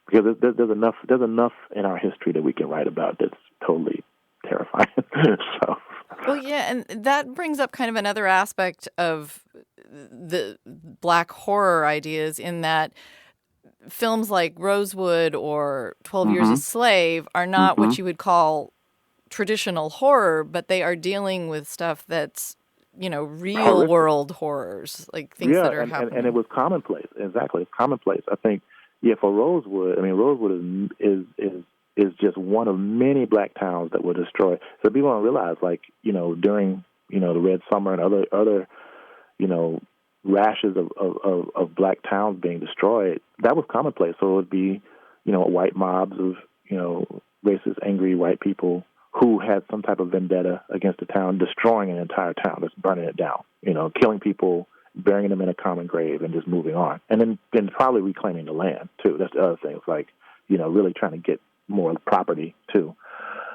Because there's enough in our history that we can write about that's totally terrifying. So. Well, yeah, and that brings up kind of another aspect of the black horror ideas, in that films like Rosewood or 12 Years a Slave are not what you would call traditional horror, but they are dealing with stuff that's, real world horrors, like things that are happening. And it was commonplace. Exactly. It's commonplace. I think, for Rosewood, Rosewood is just one of many black towns that were destroyed. So people don't realize, during, the Red Summer and other rashes of black towns being destroyed, that was commonplace. So it would be, white mobs of, racist, angry white people who had some type of vendetta against the town, destroying an entire town, just burning it down, killing people, burying them in a common grave, and just moving on. And then probably reclaiming the land, too. That's the other thing. It's like, really trying to get more property, too.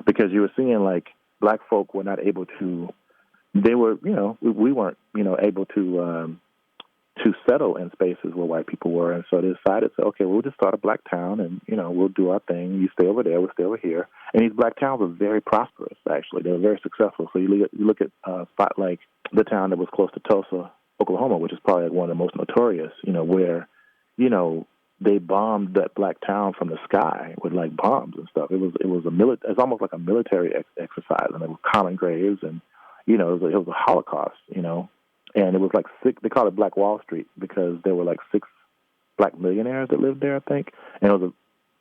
Because you were seeing, black folk were not able to, we weren't, able to settle in spaces where white people were. And so they decided, okay, we'll just start a black town, and, we'll do our thing. You stay over there, we'll stay over here. And these black towns were very prosperous, actually. They were very successful. So you look at a spot like the town that was close to Tulsa, Oklahoma, which is probably one of the most notorious, where, they bombed that black town from the sky with bombs and stuff. It's almost like a military exercise, and there were common graves, and, it was a Holocaust, and it was they called it Black Wall Street because there were 6 black millionaires that lived there, I think. And it was a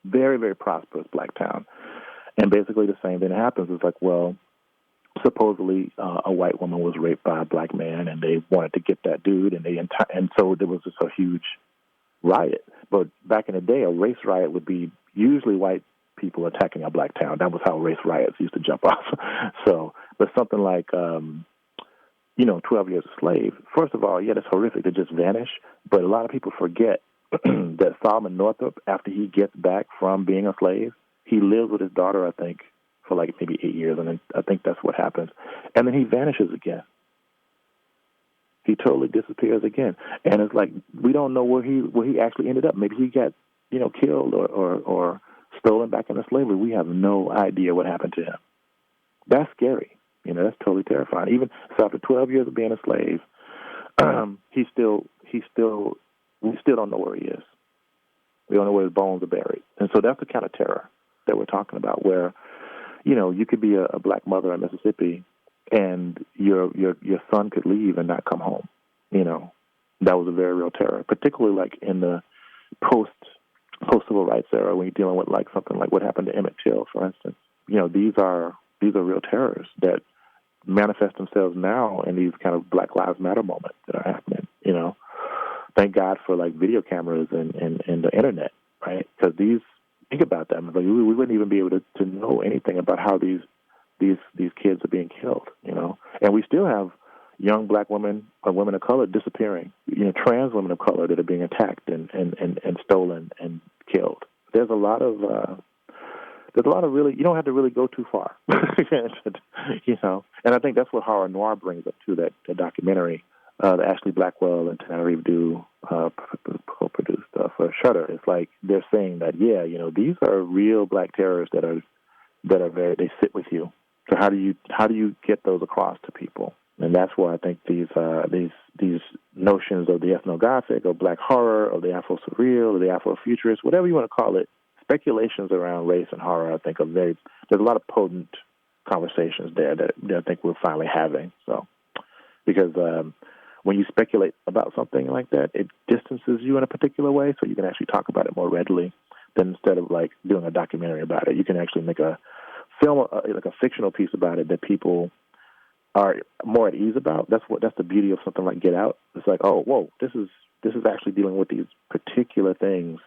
very, very prosperous black town. And basically the same thing happens. It's supposedly a white woman was raped by a black man, and they wanted to get that dude, and so there was just a huge riot. But back in the day, a race riot would be usually white people attacking a black town. That was how race riots used to jump off. So, but something like 12 Years a Slave, first of all, that's horrific to just vanish, but a lot of people forget that Solomon Northup, after he gets back from being a slave, he lives with his daughter, I think, for maybe 8 years, and then I think that's what happens. And then he vanishes again. He totally disappears again. And it's we don't know where he actually ended up. Maybe he got, killed or stolen back into slavery. We have no idea what happened to him. That's scary. That's totally terrifying. Even so, after 12 years of being a slave, we still don't know where he is. We don't know where his bones are buried. And so that's the kind of terror that we're talking about, where, you could be a black mother in Mississippi and your son could leave and not come home. That was a very real terror, particularly like in the post-civil rights era, when you're dealing with like something like what happened to Emmett Till, for instance. These are real terrors that manifest themselves now in these kind of Black Lives Matter moments that are happening. Thank God for like video cameras and the internet, right? Because think about that. Like, we wouldn't even be able to know anything about how these kids are being killed. And we still have young black women or women of color disappearing. Trans women of color that are being attacked and stolen and killed. There's a lot of really, you don't have to really go too far, And I think that's what horror noir brings up to that documentary, the Ashley Blackwell and Tananarive Due co-produced for Shudder. It's like they're saying that, these are real black terrors that are they sit with you. So how do you get those across to people? And that's where I think these notions of the ethnographic or black horror or the Afro-surreal or the Afro-futurist, whatever you want to call it, speculations around race and horror, I think, there's a lot of potent conversations there that I think we're finally having. So, because when you speculate about something like that, it distances you in a particular way, so you can actually talk about it more readily than instead of like doing a documentary about it. You can actually make a film, like a fictional piece about it that people are more at ease about. That's the beauty of something like Get Out. It's like, oh, whoa, this is actually dealing with these particular things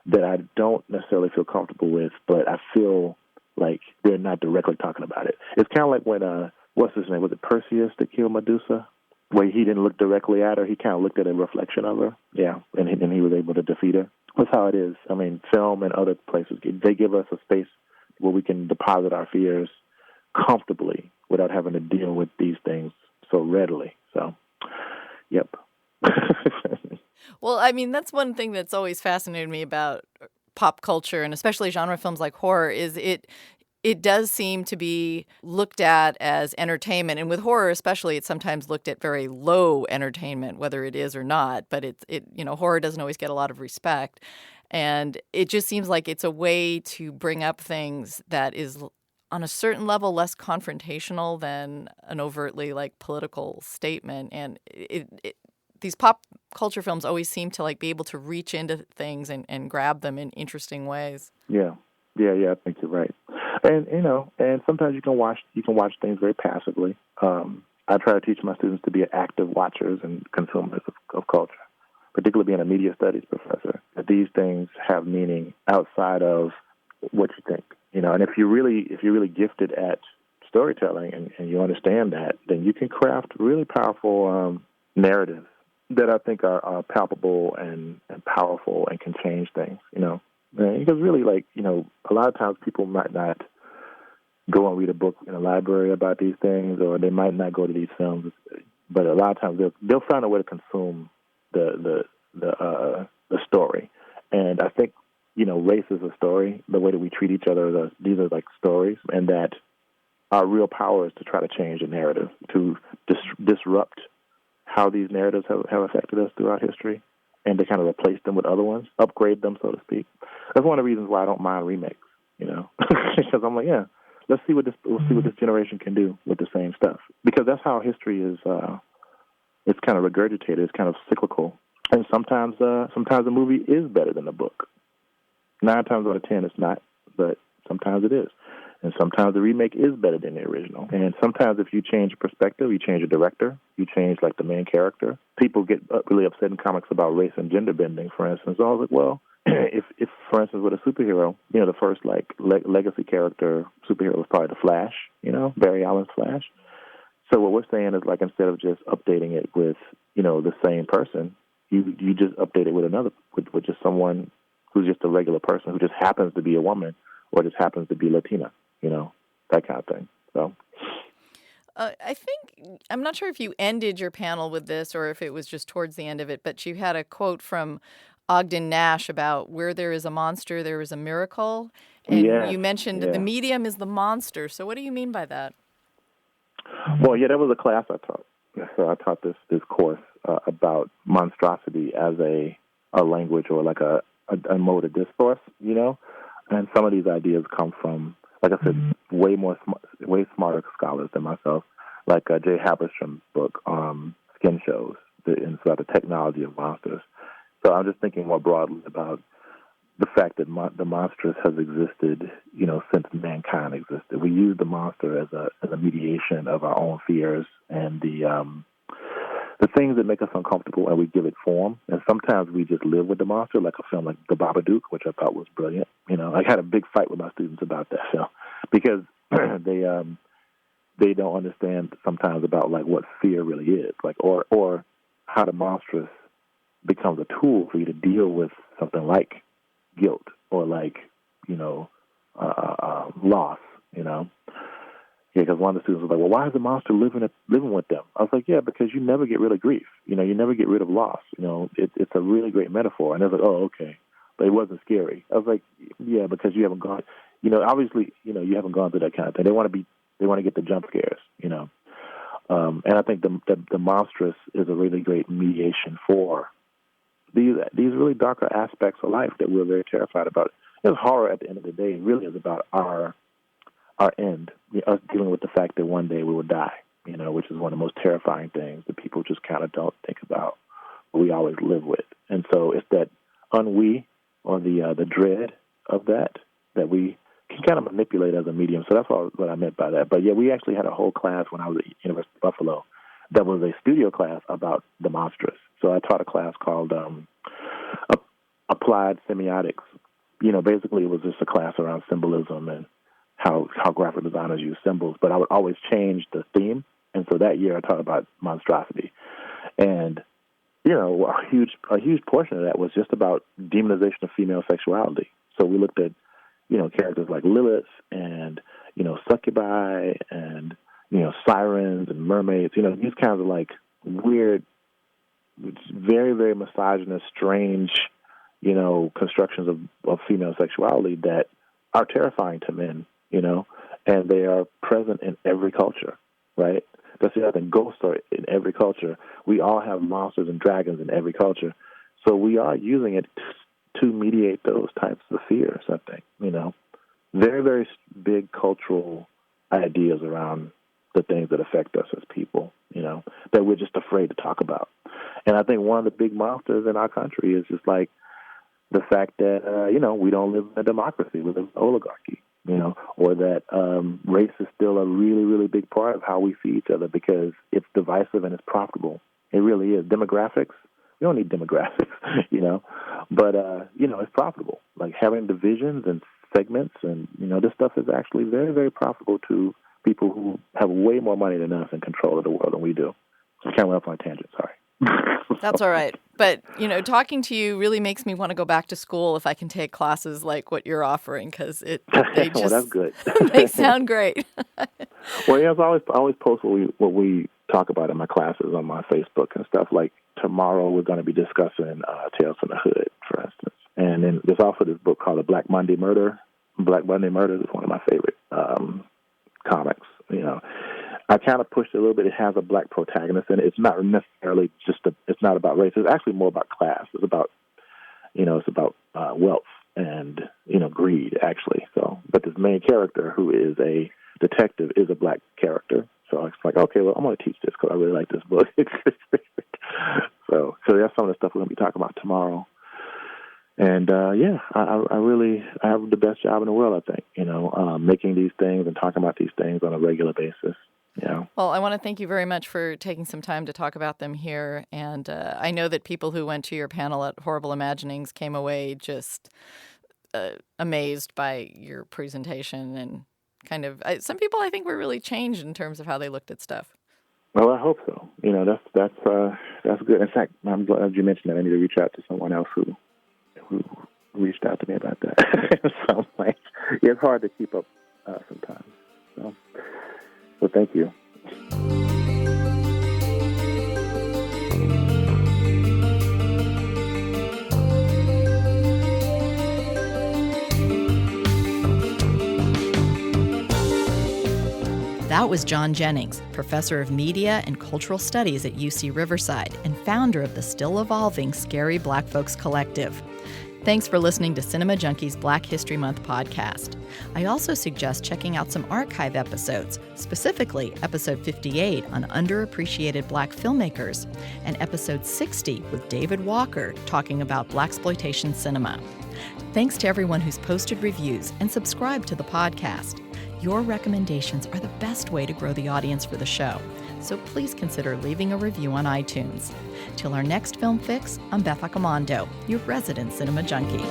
that I don't necessarily feel comfortable with, but I feel like they're not directly talking about it. It's kind of like when, what's his name? Was it Perseus that killed Medusa? Where he didn't look directly at her, he kind of looked at a reflection of her. Yeah, and he was able to defeat her. That's how it is. I mean, film and other places, they give us a space where we can deposit our fears comfortably without having to deal with these things so readily. So, yep. Well, I mean, that's one thing that's always fascinated me about pop culture, and especially genre films like horror, is it does seem to be looked at as entertainment. And with horror especially, it's sometimes looked at very low entertainment, whether it is or not. But horror doesn't always get a lot of respect. And it just seems like it's a way to bring up things that is on a certain level less confrontational than an overtly like political statement. And these pop culture films always seem to like be able to reach into things and grab them in interesting ways. Yeah, I think you're right. And and sometimes you can watch things very passively. I try to teach my students to be active watchers and consumers of culture, particularly being a media studies professor. That these things have meaning outside of what you think. And if you're really gifted at storytelling and you understand that, then you can craft really powerful narratives that I think are palpable and powerful and can change things. Because really, a lot of times people might not go and read a book in a library about these things, or they might not go to these films. But a lot of times they'll find a way to consume the story. And I think race is a story. The way that we treat each other, these are like stories, and that our real power is to try to change the narrative, to disrupt how these narratives have affected us throughout history, and to kind of replace them with other ones, upgrade them, so to speak. That's one of the reasons why I don't mind remakes, because I'm like, let's see what this generation can do with the same stuff, because that's how history is. It's kind of regurgitated. It's kind of cyclical, and sometimes a movie is better than the book. 9 times out of 10, it's not, but sometimes it is. And sometimes the remake is better than the original. And sometimes if you change your perspective, you change your director, you change like the main character. People get really upset in comics about race and gender bending, for instance. So I was like, well, if for instance with a superhero, the first like legacy character superhero was probably the Flash, Barry Allen's Flash. So what we're saying is like instead of just updating it with the same person, you just update it with just someone who's just a regular person who just happens to be a woman or just happens to be Latina, that kind of thing. So I think, I'm not sure if you ended your panel with this or if it was just towards the end of it, but you had a quote from Ogden Nash about where there is a monster, there is a miracle. And Yes, you mentioned yeah. the medium is the monster. So what do you mean by that? Well, yeah, that was a class I taught. So I taught this course about monstrosity as a language or like a mode of discourse, you know. And some of these ideas come from, like I said, way smarter scholars than myself, like Jay Haberstrom's book, Skin Shows, and it's about the technology of monsters. So I'm just thinking more broadly about the fact that the monstrous has existed, you know, since mankind existed. We use the monster as a mediation of our own fears and the things that make us uncomfortable, and we give it form. And sometimes we just live with the monster, like a film like The Babadook, which I thought was brilliant. You know, I had a big fight with my students about that film because they don't understand sometimes about like what fear really is, like or how the monstrous becomes a tool for you to deal with something like guilt or like, you know, loss, you know. Yeah, because one of the students was like, well, why is the monster living with them? I was like, yeah, because you never get rid of grief. You know, you never get rid of loss. You know, it's a really great metaphor. And I was like, oh, okay. But it wasn't scary. I was like, yeah, because you haven't gone, you know, obviously, you know, you haven't gone through that kind of thing. They want to get the jump scares, you know. And I think the monstrous is a really great mediation for these really darker aspects of life that we're very terrified about. It's horror at the end of the day. It really is about our end, us dealing with the fact that one day we will die, you know, which is one of the most terrifying things that people just kind of don't think about, but we always live with. And so it's that ennui or the dread of that we can kind of manipulate as a medium. So that's what I meant by that. But yeah, we actually had a whole class when I was at University of Buffalo that was a studio class about the monstrous. So I taught a class called Applied Semiotics. You know, basically it was just a class around symbolism and how graphic designers use symbols, but I would always change the theme. And so that year I taught about monstrosity. And, you know, a huge portion of that was just about demonization of female sexuality. So we looked at, you know, characters like Lilith and, you know, succubi and, you know, sirens and mermaids, you know, these kinds of like weird, very, very misogynist, strange, you know, constructions of female sexuality that are terrifying to men, you know, and they are present in every culture, right? That's the other thing. Ghosts are in every culture. We all have monsters and dragons in every culture. So we are using it to mediate those types of fears, I think, you know. Very, very big cultural ideas around the things that affect us as people, you know, that we're just afraid to talk about. And I think one of the big monsters in our country is just like the fact that, you know, we don't live in a democracy. We live in an oligarchy, you know, or that race is still a really, really big part of how we see each other because it's divisive and it's profitable. It really is. Demographics, we don't need demographics, you know, but, you know, it's profitable. Like having divisions and segments and, you know, this stuff is actually very, very profitable to people who have way more money than us and control of the world than we do. I kind of went off on a tangent, sorry. That's all right. But, you know, talking to you really makes me want to go back to school if I can take classes like what you're offering because they just well, that's good. they sound great. Well, yeah, I always post what we talk about in my classes on my Facebook and stuff. Like tomorrow we're going to be discussing Tales from the Hood, for instance. And then there's also this book called The Black Monday Murder. Black Monday Murder is one of my favorite comics, you know. I kind of pushed it a little bit. It has a black protagonist in it. It's not necessarily it's not about race. It's actually more about class. It's about, you know, wealth and, you know, greed, actually. So, but this main character who is a detective is a black character. So it's like, okay, well, I'm going to teach this because I really like this book. so that's some of the stuff we're going to be talking about tomorrow. And, yeah, I have the best job in the world, I think, you know, making these things and talking about these things on a regular basis. Yeah. Well, I want to thank you very much for taking some time to talk about them here. And I know that people who went to your panel at Horrible Imaginings came away just amazed by your presentation and kind of some people I think were really changed in terms of how they looked at stuff. Well, I hope so. You know, that's good. In fact, I'm glad you mentioned that. I need to reach out to someone else who reached out to me about that. So, like, yeah, it's hard to keep up sometimes. So thank you. That was John Jennings, professor of media and cultural studies at UC Riverside and founder of the still evolving Scary Black Folks Collective. Thanks for listening to Cinema Junkie's Black History Month podcast. I also suggest checking out some archive episodes, specifically episode 58 on underappreciated Black filmmakers and episode 60 with David Walker talking about Blaxploitation cinema. Thanks to everyone who's posted reviews and subscribed to the podcast. Your recommendations are the best way to grow the audience for the show, so please consider leaving a review on iTunes. Till our next Film Fix, I'm Beth Accomando, your resident cinema junkie.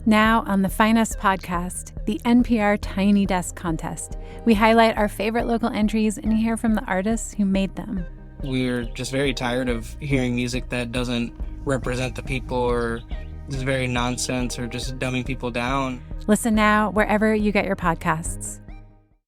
Now on the Finest podcast, the NPR Tiny Desk Contest, we highlight our favorite local entries and hear from the artists who made them. We're just very tired of hearing music that doesn't represent the people or is very nonsense or just dumbing people down. Listen now wherever you get your podcasts.